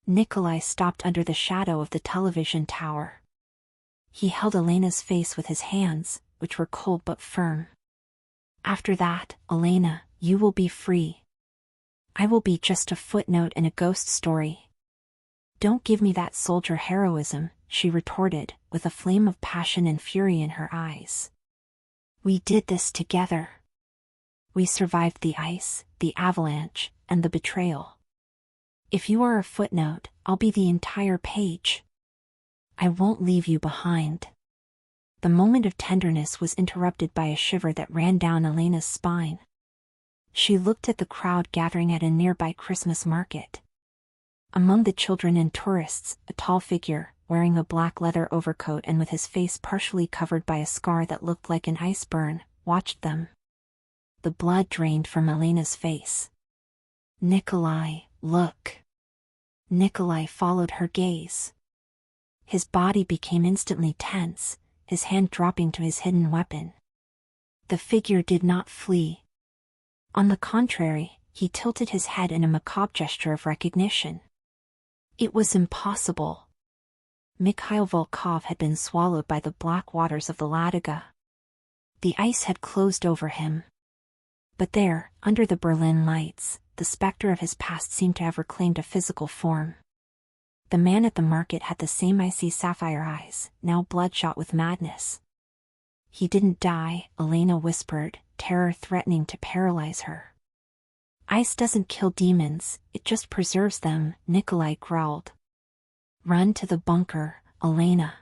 Nikolai stopped under the shadow of the television tower. He held Elena's face with his hands, which were cold but firm. "After that, Elena, you will be free. I will be just a footnote in a ghost story." "Don't give me that soldier heroism," she retorted, with a flame of passion and fury in her eyes. "We did this together. We survived the ice, the avalanche, and the betrayal. If you are a footnote, I'll be the entire page. I won't leave you behind." The moment of tenderness was interrupted by a shiver that ran down Elena's spine. She looked at the crowd gathering at a nearby Christmas market. Among the children and tourists, a tall figure, wearing a black leather overcoat and with his face partially covered by a scar that looked like an ice burn, watched them. The blood drained from Elena's face. "Nikolai, look." Nikolai followed her gaze. His body became instantly tense, his hand dropping to his hidden weapon. The figure did not flee. On the contrary, he tilted his head in a macabre gesture of recognition. It was impossible. Mikhail Volkov had been swallowed by the black waters of the Ladoga. The ice had closed over him. But there, under the Berlin lights, the specter of his past seemed to have reclaimed a physical form. The man at the market had the same icy sapphire eyes, now bloodshot with madness. "He didn't die," Elena whispered, terror threatening to paralyze her. "Ice doesn't kill demons, it just preserves them," Nikolai growled. "Run to the bunker, Elena.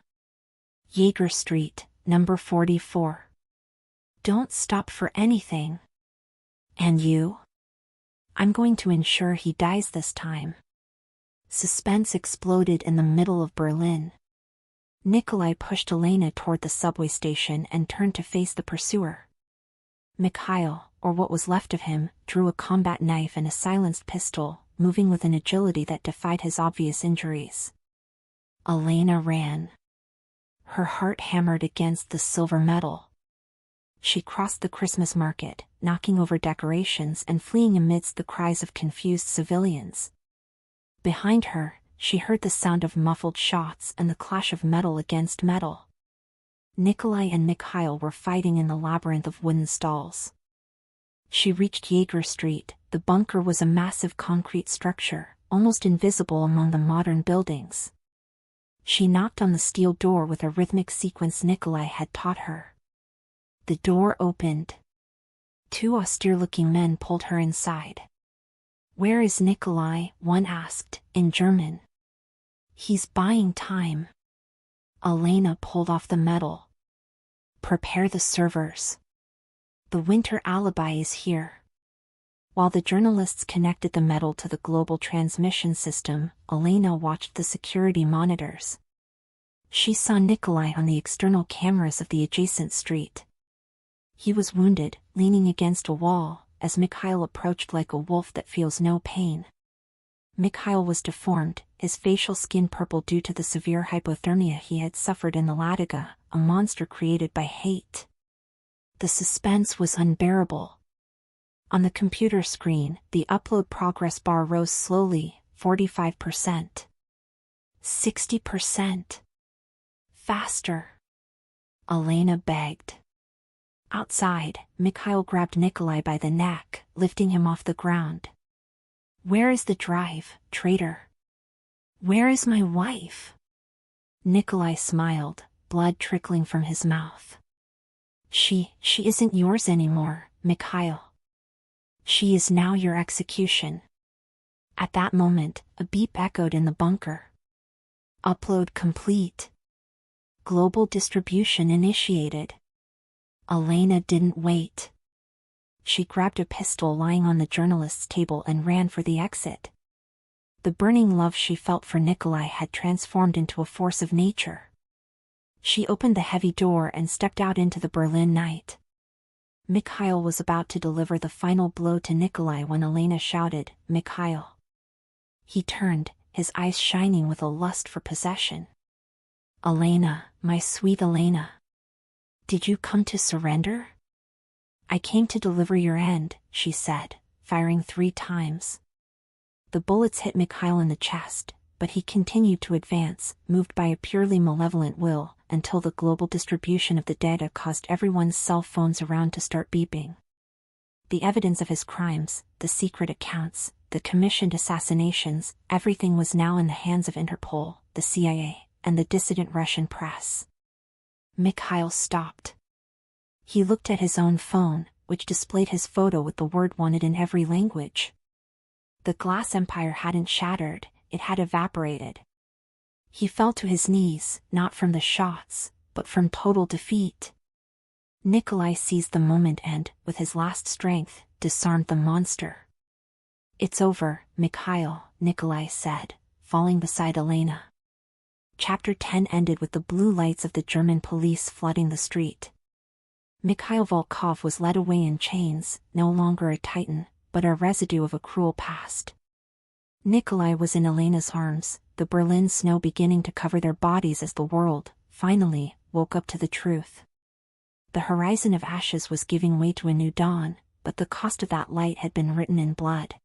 Jaeger Street, number 44. Don't stop for anything. And you? I'm going to ensure he dies this time." Suspense exploded in the middle of Berlin. Nikolai pushed Elena toward the subway station and turned to face the pursuer. Mikhail, or what was left of him, drew a combat knife and a silenced pistol, moving with an agility that defied his obvious injuries. Elena ran. Her heart hammered against the silver metal. She crossed the Christmas market, knocking over decorations and fleeing amidst the cries of confused civilians. Behind her, she heard the sound of muffled shots and the clash of metal against metal. Nikolai and Mikhail were fighting in the labyrinth of wooden stalls. She reached Jaeger Street. The bunker was a massive concrete structure, almost invisible among the modern buildings. She knocked on the steel door with a rhythmic sequence Nikolai had taught her. The door opened. Two austere-looking men pulled her inside. "Where is Nikolai?" one asked, in German. "He's buying time." Elena pulled off the metal. Prepare the servers. The winter alibi is here. While the journalists connected the metal to the global transmission system, Elena watched the security monitors. She saw Nikolai on the external cameras of the adjacent street. He was wounded, leaning against a wall, as Mikhail approached like a wolf that feels no pain. Mikhail was deformed, his facial skin purple due to the severe hypothermia he had suffered in the Lataga, a monster created by hate. The suspense was unbearable. On the computer screen, the upload progress bar rose slowly, 45%. 60%. Faster. Elena begged. Outside, Mikhail grabbed Nikolai by the neck, lifting him off the ground. Where is the drive, traitor? Where is my wife? Nikolai smiled, blood trickling from his mouth. She isn't yours anymore, Mikhail. She is now your execution. At that moment, a beep echoed in the bunker. Upload complete. Global distribution initiated. Elena didn't wait. She grabbed a pistol lying on the journalist's table and ran for the exit. The burning love she felt for Nikolai had transformed into a force of nature. She opened the heavy door and stepped out into the Berlin night. Mikhail was about to deliver the final blow to Nikolai when Elena shouted, "Mikhail!" He turned, his eyes shining with a lust for possession. "Elena, my sweet Elena. Did you come to surrender?" "I came to deliver your end," she said, firing 3 times. The bullets hit Mikhail in the chest, but he continued to advance, moved by a purely malevolent will, until the global distribution of the data caused everyone's cell phones around to start beeping. The evidence of his crimes, the secret accounts, the commissioned assassinations, everything was now in the hands of Interpol, the CIA, and the dissident Russian press. Mikhail stopped. He looked at his own phone, which displayed his photo with the word "wanted" in every language. The glass empire hadn't shattered, it had evaporated. He fell to his knees, not from the shots, but from total defeat. Nikolai seized the moment and, with his last strength, disarmed the monster. "It's over, Mikhail," Nikolai said, falling beside Elena. Chapter 10 ended with the blue lights of the German police flooding the street. Mikhail Volkov was led away in chains, no longer a titan, but a residue of a cruel past. Nikolai was in Elena's arms, the Berlin snow beginning to cover their bodies as the world, finally, woke up to the truth. The horizon of ashes was giving way to a new dawn, but the cost of that light had been written in blood.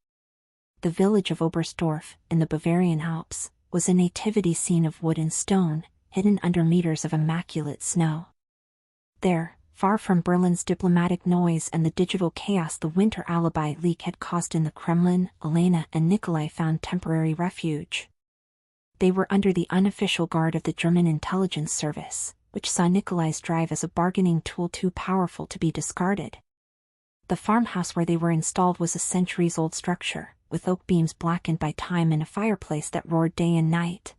The village of Oberstdorf, in the Bavarian Alps, was a nativity scene of wood and stone, hidden under meters of immaculate snow. There, far from Berlin's diplomatic noise and the digital chaos the winter alibi leak had caused in the Kremlin, Elena and Nikolai found temporary refuge. They were under the unofficial guard of the German intelligence service, which saw Nikolai's drive as a bargaining tool too powerful to be discarded. The farmhouse where they were installed was a centuries-old structure, with oak beams blackened by time and a fireplace that roared day and night.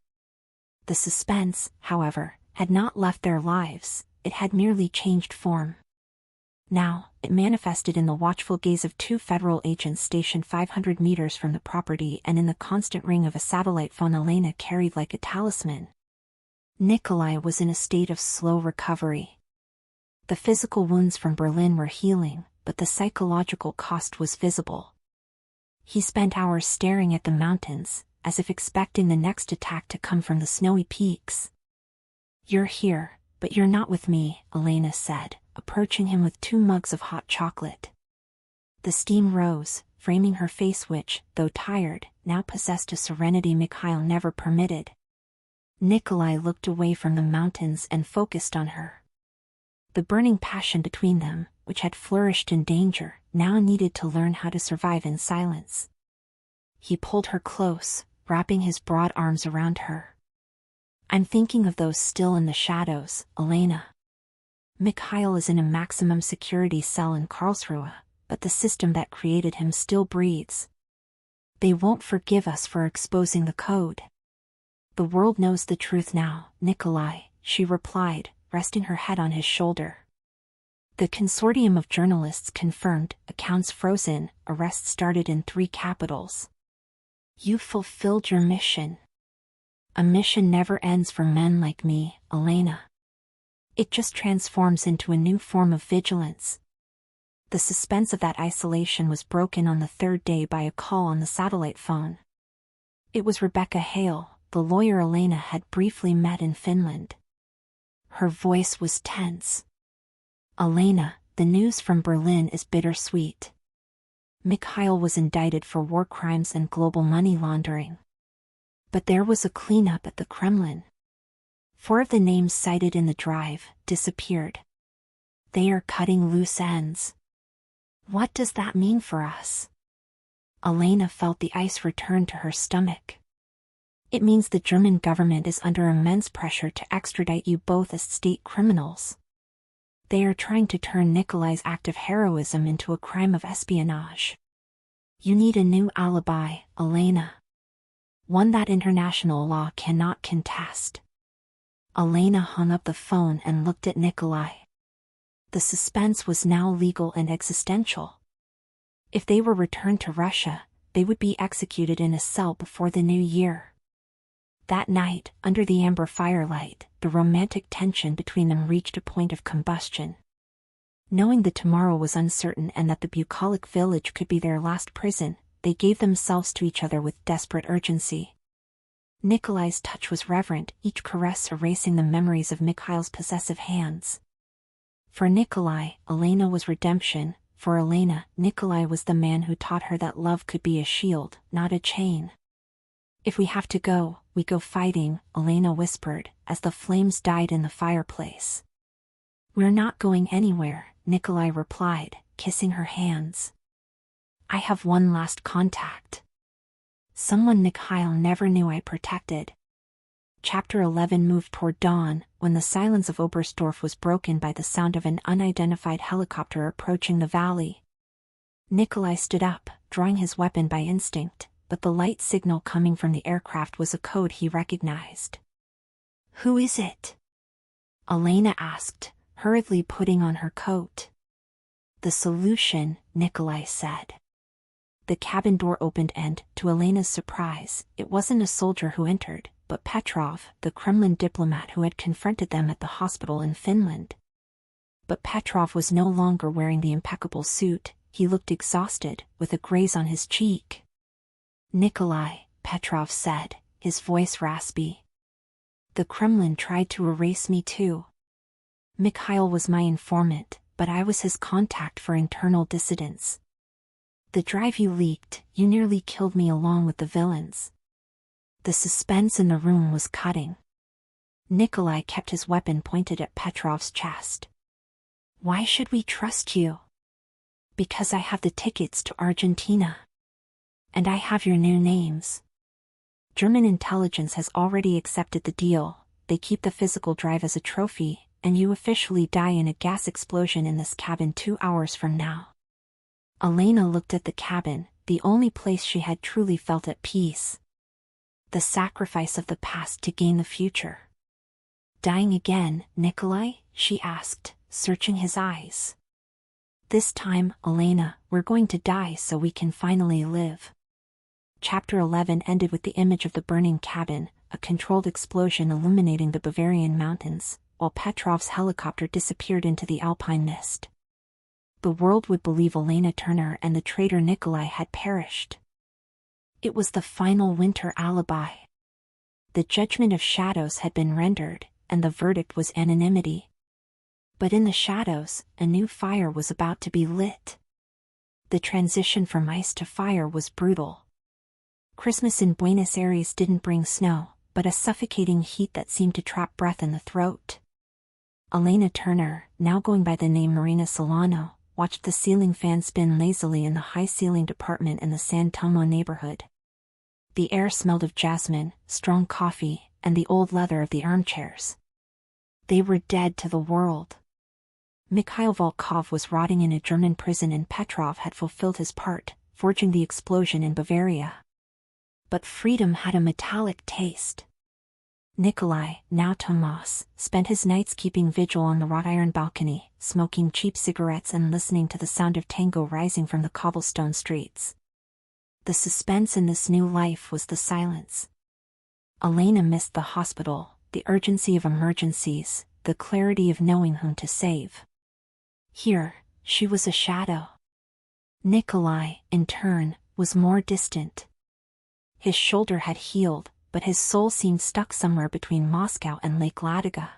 The suspense, however, had not left their lives, it had merely changed form. Now, it manifested in the watchful gaze of 2 federal agents stationed 500 meters from the property and in the constant ring of a satellite phone Elena carried like a talisman. Nikolai was in a state of slow recovery. The physical wounds from Berlin were healing, but the psychological cost was visible. He spent hours staring at the mountains, as if expecting the next attack to come from the snowy peaks. "You're here, but you're not with me," Elena said, approaching him with 2 mugs of hot chocolate. The steam rose, framing her face which, though tired, now possessed a serenity Mikhail never permitted. Nikolai looked away from the mountains and focused on her. The burning passion between them, which had flourished in danger, now needed to learn how to survive in silence. He pulled her close, wrapping his broad arms around her. "I'm thinking of those still in the shadows, Elena. Mikhail is in a maximum security cell in Karlsruhe, but the system that created him still breathes. They won't forgive us for exposing the code. The world knows the truth now, Nikolai, she replied, resting her head on his shoulder. The consortium of journalists confirmed, accounts frozen, arrests started in 3 capitals. You fulfilled your mission. A mission never ends for men like me, Elena. It just transforms into a new form of vigilance. The suspense of that isolation was broken on the 3rd day by a call on the satellite phone. It was Rebecca Hale, the lawyer Elena had briefly met in Finland. Her voice was tense. Elena, the news from Berlin is bittersweet. Mikhail was indicted for war crimes and global money laundering. But there was a cleanup at the Kremlin. 4 of the names cited in the drive disappeared. They are cutting loose ends. What does that mean for us? Elena felt the ice return to her stomach. It means the German government is under immense pressure to extradite you both as state criminals. They are trying to turn Nikolai's act of heroism into a crime of espionage. You need a new alibi, Elena. One that international law cannot contest. Elena hung up the phone and looked at Nikolai. The suspense was now legal and existential. If they were returned to Russia, they would be executed in a cell before the new year. That night, under the amber firelight, the romantic tension between them reached a point of combustion. Knowing the tomorrow was uncertain and that the bucolic village could be their last prison, they gave themselves to each other with desperate urgency. Nikolai's touch was reverent, each caress erasing the memories of Mikhail's possessive hands. For Nikolai, Elena was redemption. For Elena, Nikolai was the man who taught her that love could be a shield, not a chain. If we have to go, we go fighting, Elena whispered, as the flames died in the fireplace. We're not going anywhere, Nikolai replied, kissing her hands. I have one last contact. Someone Mikhail never knew I protected. Chapter 11 moved toward dawn, when the silence of Oberstdorf was broken by the sound of an unidentified helicopter approaching the valley. Nikolai stood up, drawing his weapon by instinct, but the light signal coming from the aircraft was a code he recognized. Who is it? Elena asked, hurriedly putting on her coat. The solution, Nikolai said. The cabin door opened and, to Elena's surprise, it wasn't a soldier who entered, but Petrov, the Kremlin diplomat who had confronted them at the hospital in Finland. But Petrov was no longer wearing the impeccable suit. He looked exhausted, with a graze on his cheek. Nikolai, Petrov said, his voice raspy. The Kremlin tried to erase me too. Mikhail was my informant, but I was his contact for internal dissidents. The drive you leaked, you nearly killed me along with the villains. The suspense in the room was cutting. Nikolai kept his weapon pointed at Petrov's chest. Why should we trust you? Because I have the tickets to Argentina. And I have your new names. German intelligence has already accepted the deal. They keep the physical drive as a trophy, and you officially die in a gas explosion in this cabin 2 hours from now. Elena looked at the cabin, the only place she had truly felt at peace. The sacrifice of the past to gain the future. Dying again, Nikolai? She asked, searching his eyes. This time, Elena, we're going to die so we can finally live. Chapter 11 ended with the image of the burning cabin, a controlled explosion illuminating the Bavarian mountains, while Petrov's helicopter disappeared into the alpine mist. The world would believe Elena Turner and the traitor Nikolai had perished. It was the final winter alibi. The judgment of shadows had been rendered, and the verdict was anonymity. But in the shadows, a new fire was about to be lit. The transition from ice to fire was brutal. Christmas in Buenos Aires didn't bring snow, but a suffocating heat that seemed to trap breath in the throat. Elena Turner, now going by the name Marina Solano, watched the ceiling fan spin lazily in the high-ceilinged apartment in the San Telmo neighborhood. The air smelled of jasmine, strong coffee, and the old leather of the armchairs. They were dead to the world. Mikhail Volkov was rotting in a German prison and Petrov had fulfilled his part, forging the explosion in Bavaria. But freedom had a metallic taste. Nikolai, now Tomas, spent his nights keeping vigil on the wrought iron balcony, smoking cheap cigarettes and listening to the sound of tango rising from the cobblestone streets. The suspense in this new life was the silence. Elena missed the hospital, the urgency of emergencies, the clarity of knowing whom to save. Here, she was a shadow. Nikolai, in turn, was more distant. His shoulder had healed, but his soul seemed stuck somewhere between Moscow and Lake Ladoga.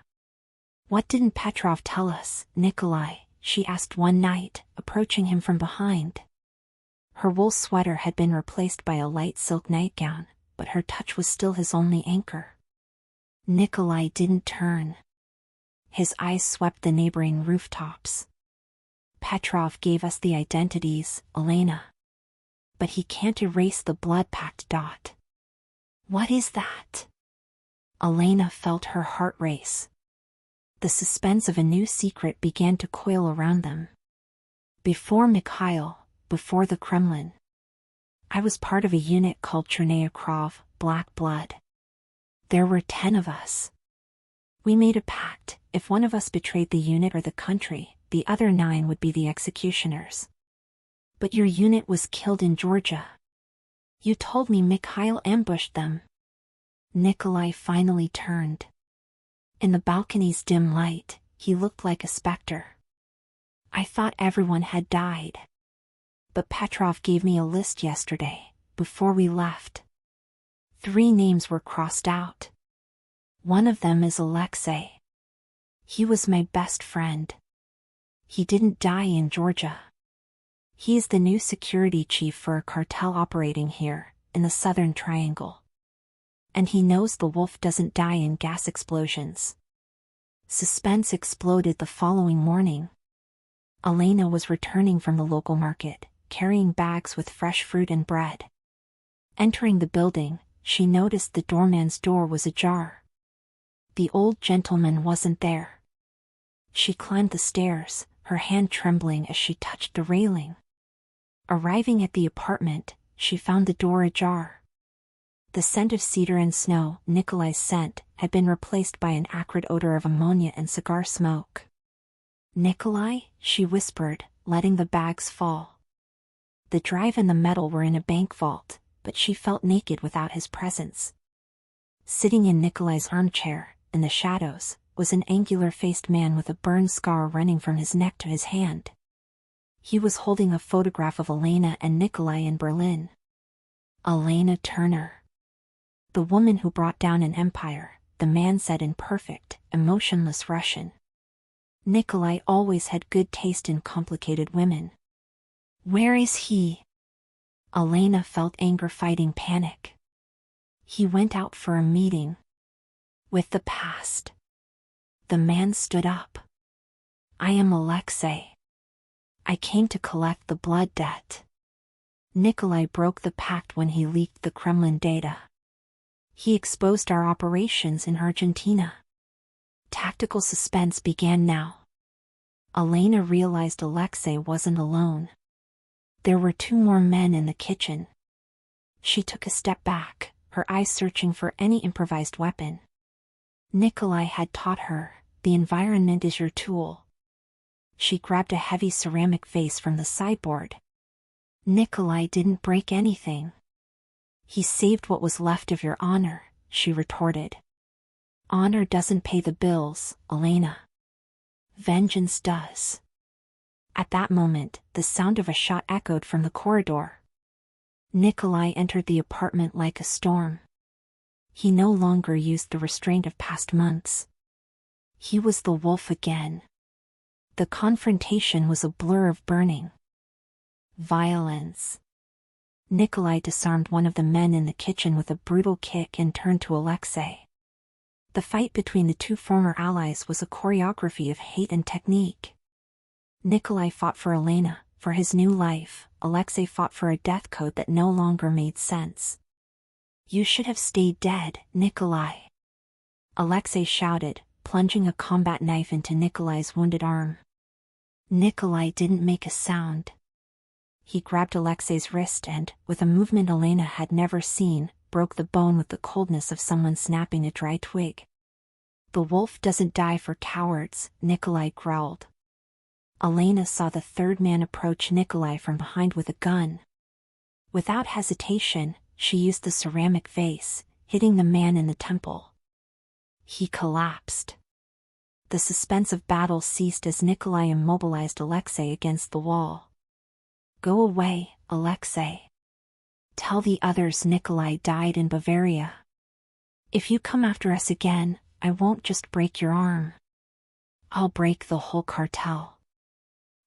"What didn't Petrov tell us, Nikolai?" she asked one night, approaching him from behind. Her wool sweater had been replaced by a light silk nightgown, but her touch was still his only anchor. Nikolai didn't turn. His eyes swept the neighboring rooftops. "Petrov gave us the identities, Elena. But he can't erase the blood-packed dot." "What is that?" Elena felt her heart race. The suspense of a new secret began to coil around them. "Before Mikhail, before the Kremlin. I was part of a unit called Chernaya Krov, Black Blood. There were 10 of us. We made a pact: if one of us betrayed the unit or the country, the other 9 would be the executioners. But your unit was killed in Georgia. You told me Mikhail ambushed them." Nikolai finally turned. In the balcony's dim light, he looked like a specter. "I thought everyone had died. But Petrov gave me a list yesterday, before we left. 3 names were crossed out. One of them is Alexei. He was my best friend. He didn't die in Georgia. He is the new security chief for a cartel operating here, in the Southern Triangle. And he knows the wolf doesn't die in gas explosions." Suspense exploded the following morning. Elena was returning from the local market, carrying bags with fresh fruit and bread. Entering the building, she noticed the doorman's door was ajar. The old gentleman wasn't there. She climbed the stairs, her hand trembling as she touched the railing. Arriving at the apartment, she found the door ajar. The scent of cedar and snow, Nikolai's scent, had been replaced by an acrid odor of ammonia and cigar smoke. "Nikolai," she whispered, letting the bags fall. The drive and the metal were in a bank vault, but she felt naked without his presence. Sitting in Nikolai's armchair, in the shadows, was an angular-faced man with a burn scar running from his neck to his hand. He was holding a photograph of Elena and Nikolai in Berlin. Elena Turner. The woman who brought down an empire, the man said in perfect, emotionless Russian. Nikolai always had good taste in complicated women. "Where is he?" Elena felt anger fighting panic. "He went out for a meeting. With the past." The man stood up. "I am Alexei. I came to collect the blood debt. Nikolai broke the pact when he leaked the Kremlin data. He exposed our operations in Argentina." Tactical suspense began now. Elena realized Alexei wasn't alone. There were 2 more men in the kitchen. She took a step back, her eyes searching for any improvised weapon. Nikolai had taught her, the environment is your tool. She grabbed a heavy ceramic vase from the sideboard. "Nikolai didn't break anything." "He saved what was left of your honor," she retorted. "Honor doesn't pay the bills, Elena. Vengeance does." At that moment, the sound of a shot echoed from the corridor. Nikolai entered the apartment like a storm. He no longer used the restraint of past months. He was the wolf again. The confrontation was a blur of burning violence. Nikolai disarmed one of the men in the kitchen with a brutal kick and turned to Alexei. The fight between the 2 former allies was a choreography of hate and technique. Nikolai fought for Elena, for his new life. Alexei fought for a death code that no longer made sense. "You should have stayed dead, Nikolai," Alexei shouted, plunging a combat knife into Nikolai's wounded arm. Nikolai didn't make a sound. He grabbed Alexei's wrist and, with a movement Elena had never seen, broke the bone with the coldness of someone snapping a dry twig. "The wolf doesn't die for cowards," Nikolai growled. Elena saw the third man approach Nikolai from behind with a gun. Without hesitation, she used the ceramic vase, hitting the man in the temple. He collapsed. The suspense of battle ceased as Nikolai immobilized Alexei against the wall. "Go away, Alexei. Tell the others Nikolai died in Bavaria. If you come after us again, I won't just break your arm. I'll break the whole cartel."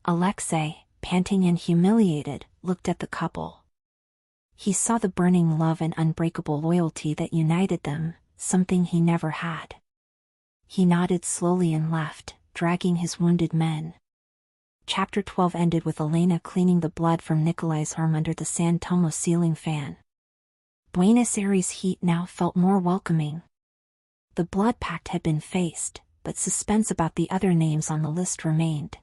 Alexei, panting and humiliated, looked at the couple. He saw the burning love and unbreakable loyalty that united them, something he never had. He nodded slowly and left, dragging his wounded men. Chapter 12 ended with Elena cleaning the blood from Nikolai's arm under the San Telmo ceiling fan. Buenos Aires' heat now felt more welcoming. The blood pact had been faced, but suspense about the other names on the list remained.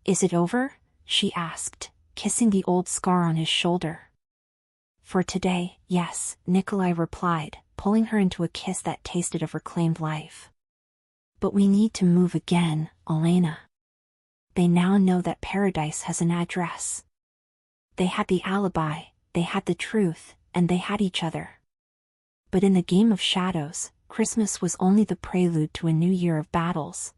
"Is it over?" she asked, kissing the old scar on his shoulder. "For today, yes," Nikolai replied, pulling her into a kiss that tasted of reclaimed life. "But we need to move again, Elena. They now know that paradise has an address. They had the alibi, they had the truth, and they had each other. But in the game of shadows, Christmas was only the prelude to a new year of battles.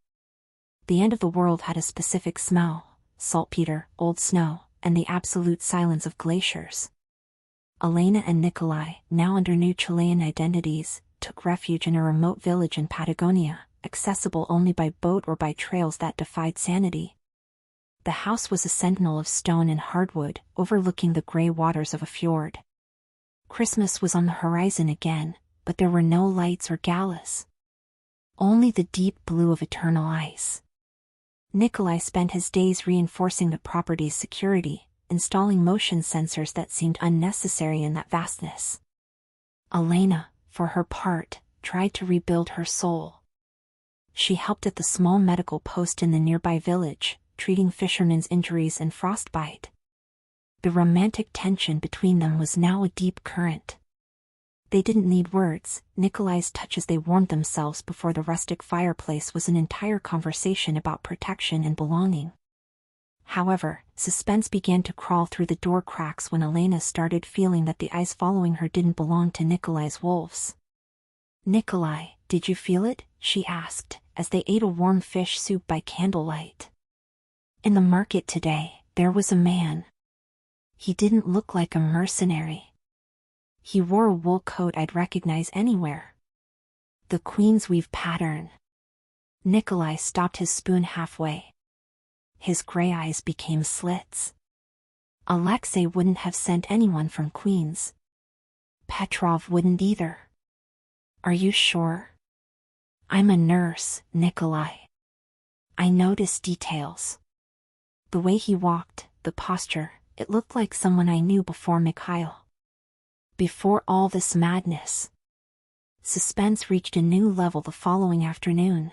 The end of the world had a specific smell: saltpeter, old snow, and the absolute silence of glaciers. Elena and Nikolai, now under new Chilean identities, took refuge in a remote village in Patagonia, accessible only by boat or by trails that defied sanity. The house was a sentinel of stone and hardwood, overlooking the gray waters of a fjord. Christmas was on the horizon again, but there were no lights or galas. Only the deep blue of eternal ice. Nikolai spent his days reinforcing the property's security, installing motion sensors that seemed unnecessary in that vastness. Elena, for her part, tried to rebuild her soul. She helped at the small medical post in the nearby village, treating fishermen's injuries and frostbite. The romantic tension between them was now a deep current. They didn't need words. Nikolai's touch as they warmed themselves before the rustic fireplace was an entire conversation about protection and belonging. However, suspense began to crawl through the door cracks when Elena started feeling that the eyes following her didn't belong to Nikolai's wolves. "Nikolai, did you feel it?" she asked, as they ate a warm fish soup by candlelight. "In the market today, there was a man. He didn't look like a mercenary. He wore a wool coat I'd recognize anywhere. The Queen's weave pattern." Nikolai stopped his spoon halfway. His gray eyes became slits. Alexei wouldn't have sent anyone from Queens. Petrov wouldn't either. "Are you sure?" "I'm a nurse, Nikolai. I noticed details. The way he walked, the posture, it looked like someone I knew before Mikhail. Before all this madness." Suspense reached a new level the following afternoon.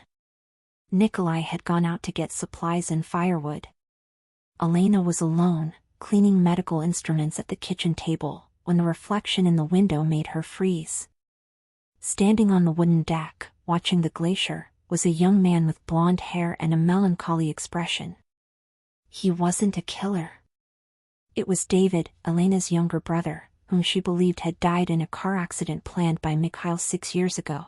Nikolai had gone out to get supplies and firewood. Elena was alone, cleaning medical instruments at the kitchen table, when the reflection in the window made her freeze. Standing on the wooden deck, watching the glacier, was a young man with blonde hair and a melancholy expression. He wasn't a killer. It was David, Elena's younger brother, whom she believed had died in a car accident planned by Mikhail 6 years ago.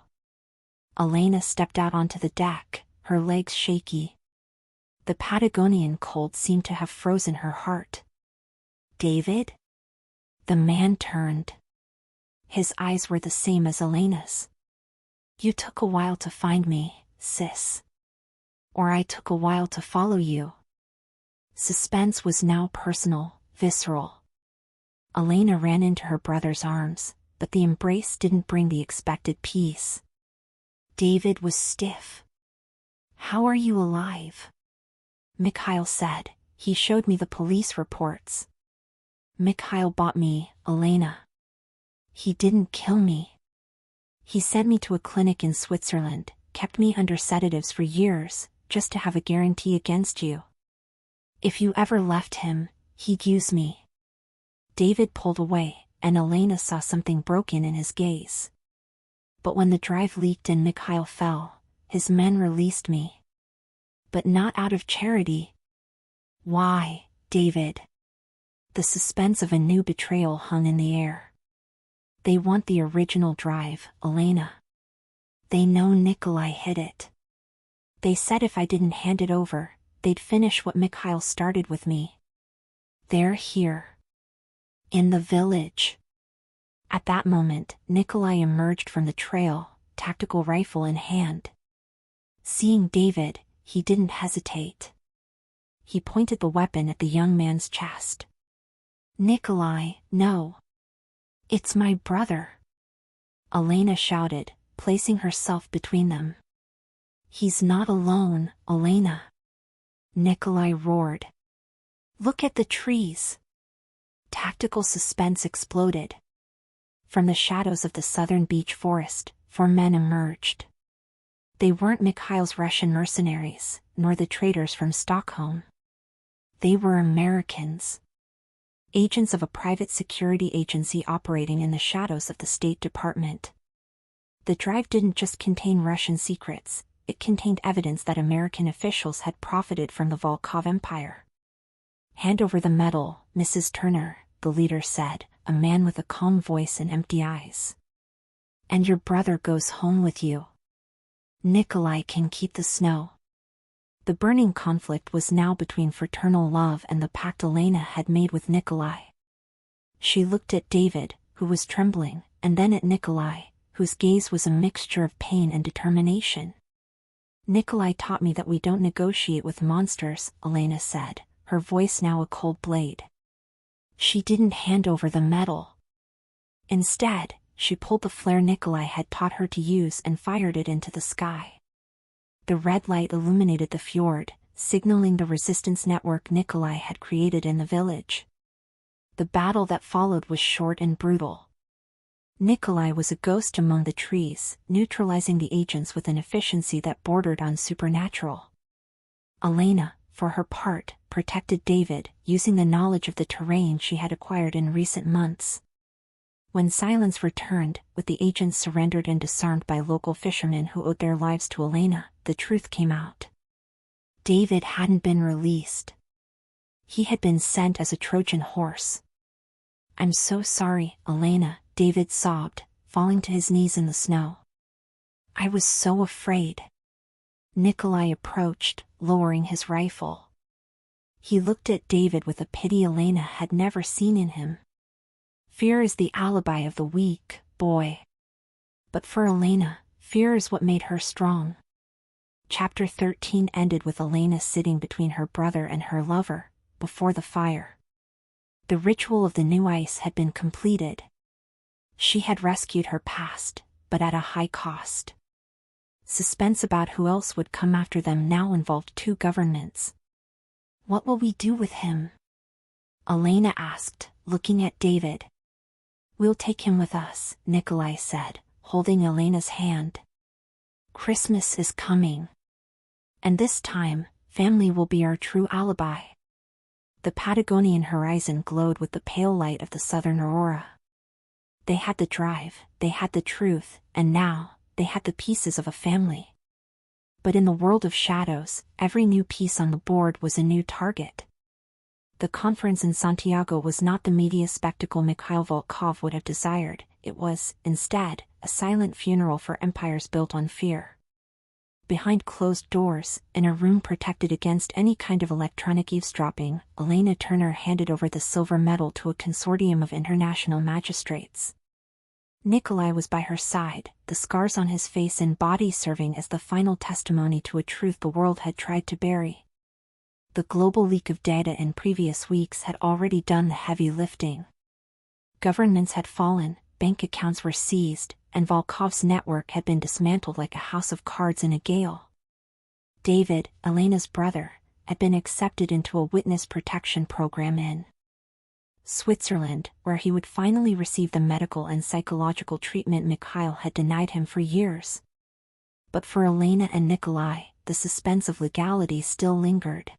Elena stepped out onto the deck, her legs shaky. The Patagonian cold seemed to have frozen her heart. "David?" The man turned. His eyes were the same as Elena's. "You took a while to find me, sis. Or I took a while to follow you." Suspense was now personal, visceral. Elena ran into her brother's arms, but the embrace didn't bring the expected peace. David was stiff. "How are you alive?" Mikhail said. "He showed me the police reports." "Mikhail bought me, Elena. He didn't kill me. He sent me to a clinic in Switzerland, kept me under sedatives for years, just to have a guarantee against you. If you ever left him, he'd use me." David pulled away, and Elena saw something broken in his gaze. But when the drive leaked and Mikhail fell, his men released me. But not out of charity. Why, David? The suspense of a new betrayal hung in the air. They want the original drive, Elena. They know Nikolai hid it. They said if I didn't hand it over, they'd finish what Mikhail started with me. They're here. In the village. At that moment, Nikolai emerged from the trail, tactical rifle in hand. Seeing David, he didn't hesitate. He pointed the weapon at the young man's chest. Nikolai, no. It's my brother. Elena shouted, placing herself between them. He's not alone, Elena. Nikolai roared. Look at the trees. Tactical suspense exploded. From the shadows of the southern beech forest, 4 men emerged. They weren't Mikhail's Russian mercenaries, nor the traders from Stockholm. They were Americans. Agents of a private security agency operating in the shadows of the State Department. The drive didn't just contain Russian secrets, it contained evidence that American officials had profited from the Volkov Empire. Hand over the medal, Mrs. Turner, the leader said, a man with a calm voice and empty eyes. And your brother goes home with you. Nikolai can keep the snow. The burning conflict was now between fraternal love and the pact Elena had made with Nikolai. She looked at David, who was trembling, and then at Nikolai, whose gaze was a mixture of pain and determination. Nikolai taught me that we don't negotiate with monsters, Elena said, her voice now a cold blade. She didn't hand over the medal. Instead, she pulled the flare Nikolai had taught her to use and fired it into the sky. The red light illuminated the fjord, signaling the resistance network Nikolai had created in the village. The battle that followed was short and brutal. Nikolai was a ghost among the trees, neutralizing the agents with an efficiency that bordered on supernatural. Elena, for her part, protected David, using the knowledge of the terrain she had acquired in recent months. When silence returned, with the agents surrendered and disarmed by local fishermen who owed their lives to Elena, the truth came out. David hadn't been released. He had been sent as a Trojan horse. I'm so sorry, Elena, David sobbed, falling to his knees in the snow. I was so afraid. Nikolai approached, lowering his rifle. He looked at David with a pity Elena had never seen in him. Fear is the alibi of the weak, boy. But for Elena, fear is what made her strong. Chapter 13 ended with Elena sitting between her brother and her lover, before the fire. The ritual of the new ice had been completed. She had rescued her past, but at a high cost. Suspense about who else would come after them now involved 2 governments. What will we do with him? Elena asked, looking at David. We'll take him with us, Nikolai said, holding Elena's hand. Christmas is coming. And this time, family will be our true alibi. The Patagonian horizon glowed with the pale light of the southern aurora. They had the drive, they had the truth, and now, they had the pieces of a family. But in the world of shadows, every new piece on the board was a new target. The conference in Santiago was not the media spectacle Mikhail Volkov would have desired, it was, instead, a silent funeral for empires built on fear. Behind closed doors, in a room protected against any kind of electronic eavesdropping, Elena Turner handed over the silver medal to a consortium of international magistrates. Nikolai was by her side, the scars on his face and body serving as the final testimony to a truth the world had tried to bury. The global leak of data in previous weeks had already done the heavy lifting. Governments had fallen, bank accounts were seized, and Volkov's network had been dismantled like a house of cards in a gale. David, Elena's brother, had been accepted into a witness protection program in Switzerland, where he would finally receive the medical and psychological treatment Mikhail had denied him for years. But for Elena and Nikolai, the suspense of legality still lingered.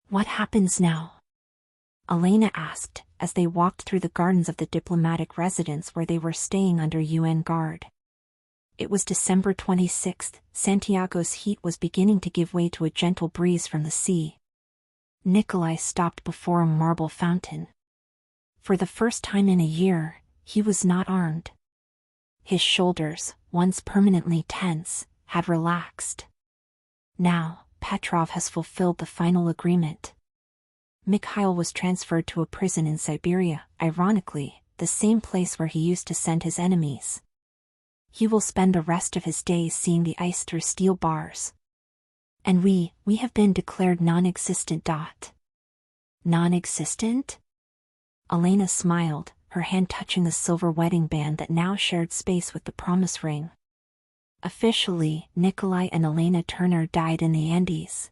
What happens now? Elena asked, as they walked through the gardens of the diplomatic residence where they were staying under UN guard. It was December 26th. Santiago's heat was beginning to give way to a gentle breeze from the sea. Nikolai stopped before a marble fountain. For the first time in a year, he was not armed. His shoulders, once permanently tense, had relaxed. Now, Petrov has fulfilled the final agreement. Mikhail was transferred to a prison in Siberia, ironically, the same place where he used to send his enemies. He will spend the rest of his days seeing the ice through steel bars. And we have been declared non-existent. Non-existent? Elena smiled, her hand touching the silver wedding band that now shared space with the promise ring. Officially, Nikolai and Elena Turner died in the Andes.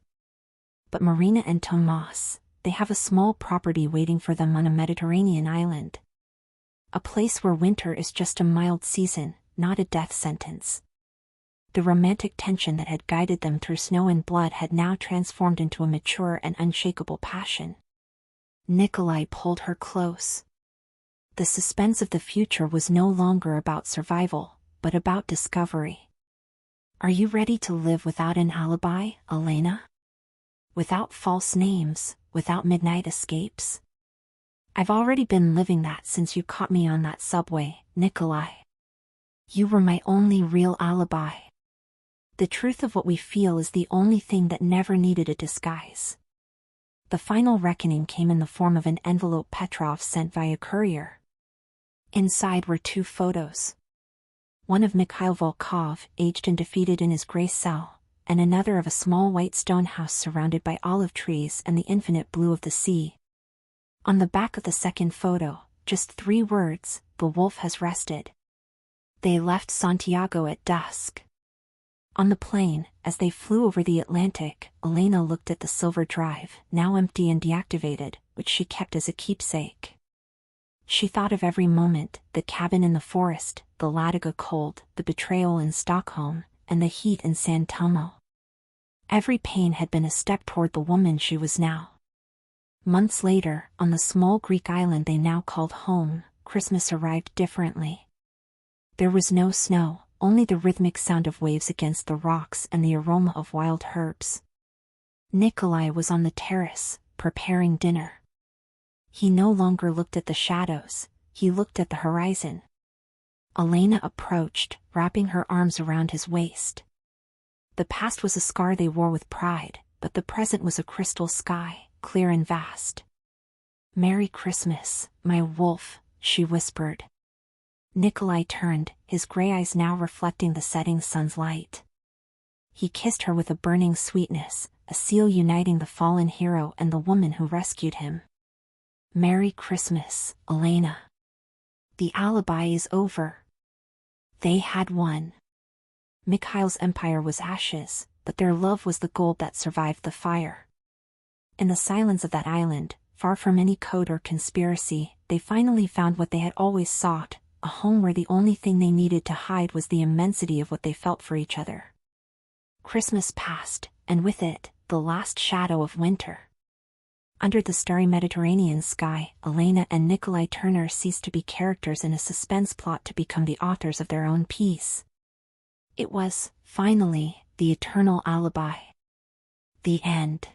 But Marina and Tomas, they have a small property waiting for them on a Mediterranean island. A place where winter is just a mild season, not a death sentence. The romantic tension that had guided them through snow and blood had now transformed into a mature and unshakable passion. Nikolai pulled her close. The suspense of the future was no longer about survival, but about discovery. Are you ready to live without an alibi, Elena? Without false names, without midnight escapes? I've already been living that since you caught me on that subway, Nikolai. You were my only real alibi. The truth of what we feel is the only thing that never needed a disguise. The final reckoning came in the form of an envelope Petrov sent via courier. Inside were 2 photos. One of Mikhail Volkov, aged and defeated in his gray cell, and another of a small white stone house surrounded by olive trees and the infinite blue of the sea. On the back of the second photo, just 3 words: "The wolf has rested." They left Santiago at dusk. On the plane, as they flew over the Atlantic, Elena looked at the silver drive, now empty and deactivated, which she kept as a keepsake. She thought of every moment: the cabin in the forest, the Ladiga cold, the betrayal in Stockholm, and the heat in San Telmo. Every pain had been a step toward the woman she was now. Months later, on the small Greek island they now called home, Christmas arrived differently. There was no snow, only the rhythmic sound of waves against the rocks and the aroma of wild herbs. Nikolai was on the terrace, preparing dinner. He no longer looked at the shadows, he looked at the horizon. Elena approached, wrapping her arms around his waist. The past was a scar they wore with pride, but the present was a crystal sky, clear and vast. "Merry Christmas, my wolf," she whispered. Nikolai turned, his gray eyes now reflecting the setting sun's light. He kissed her with a burning sweetness, a seal uniting the fallen hero and the woman who rescued him. "Merry Christmas, Elena. The alibi is over." They had won. Mikhail's empire was ashes, but their love was the gold that survived the fire. In the silence of that island, far from any code or conspiracy, they finally found what they had always sought: a home where the only thing they needed to hide was the immensity of what they felt for each other. Christmas passed, and with it, the last shadow of winter. Under the starry Mediterranean sky, Elena and Nikolai Turner ceased to be characters in a suspense plot to become the authors of their own piece. It was, finally, the eternal alibi. The end.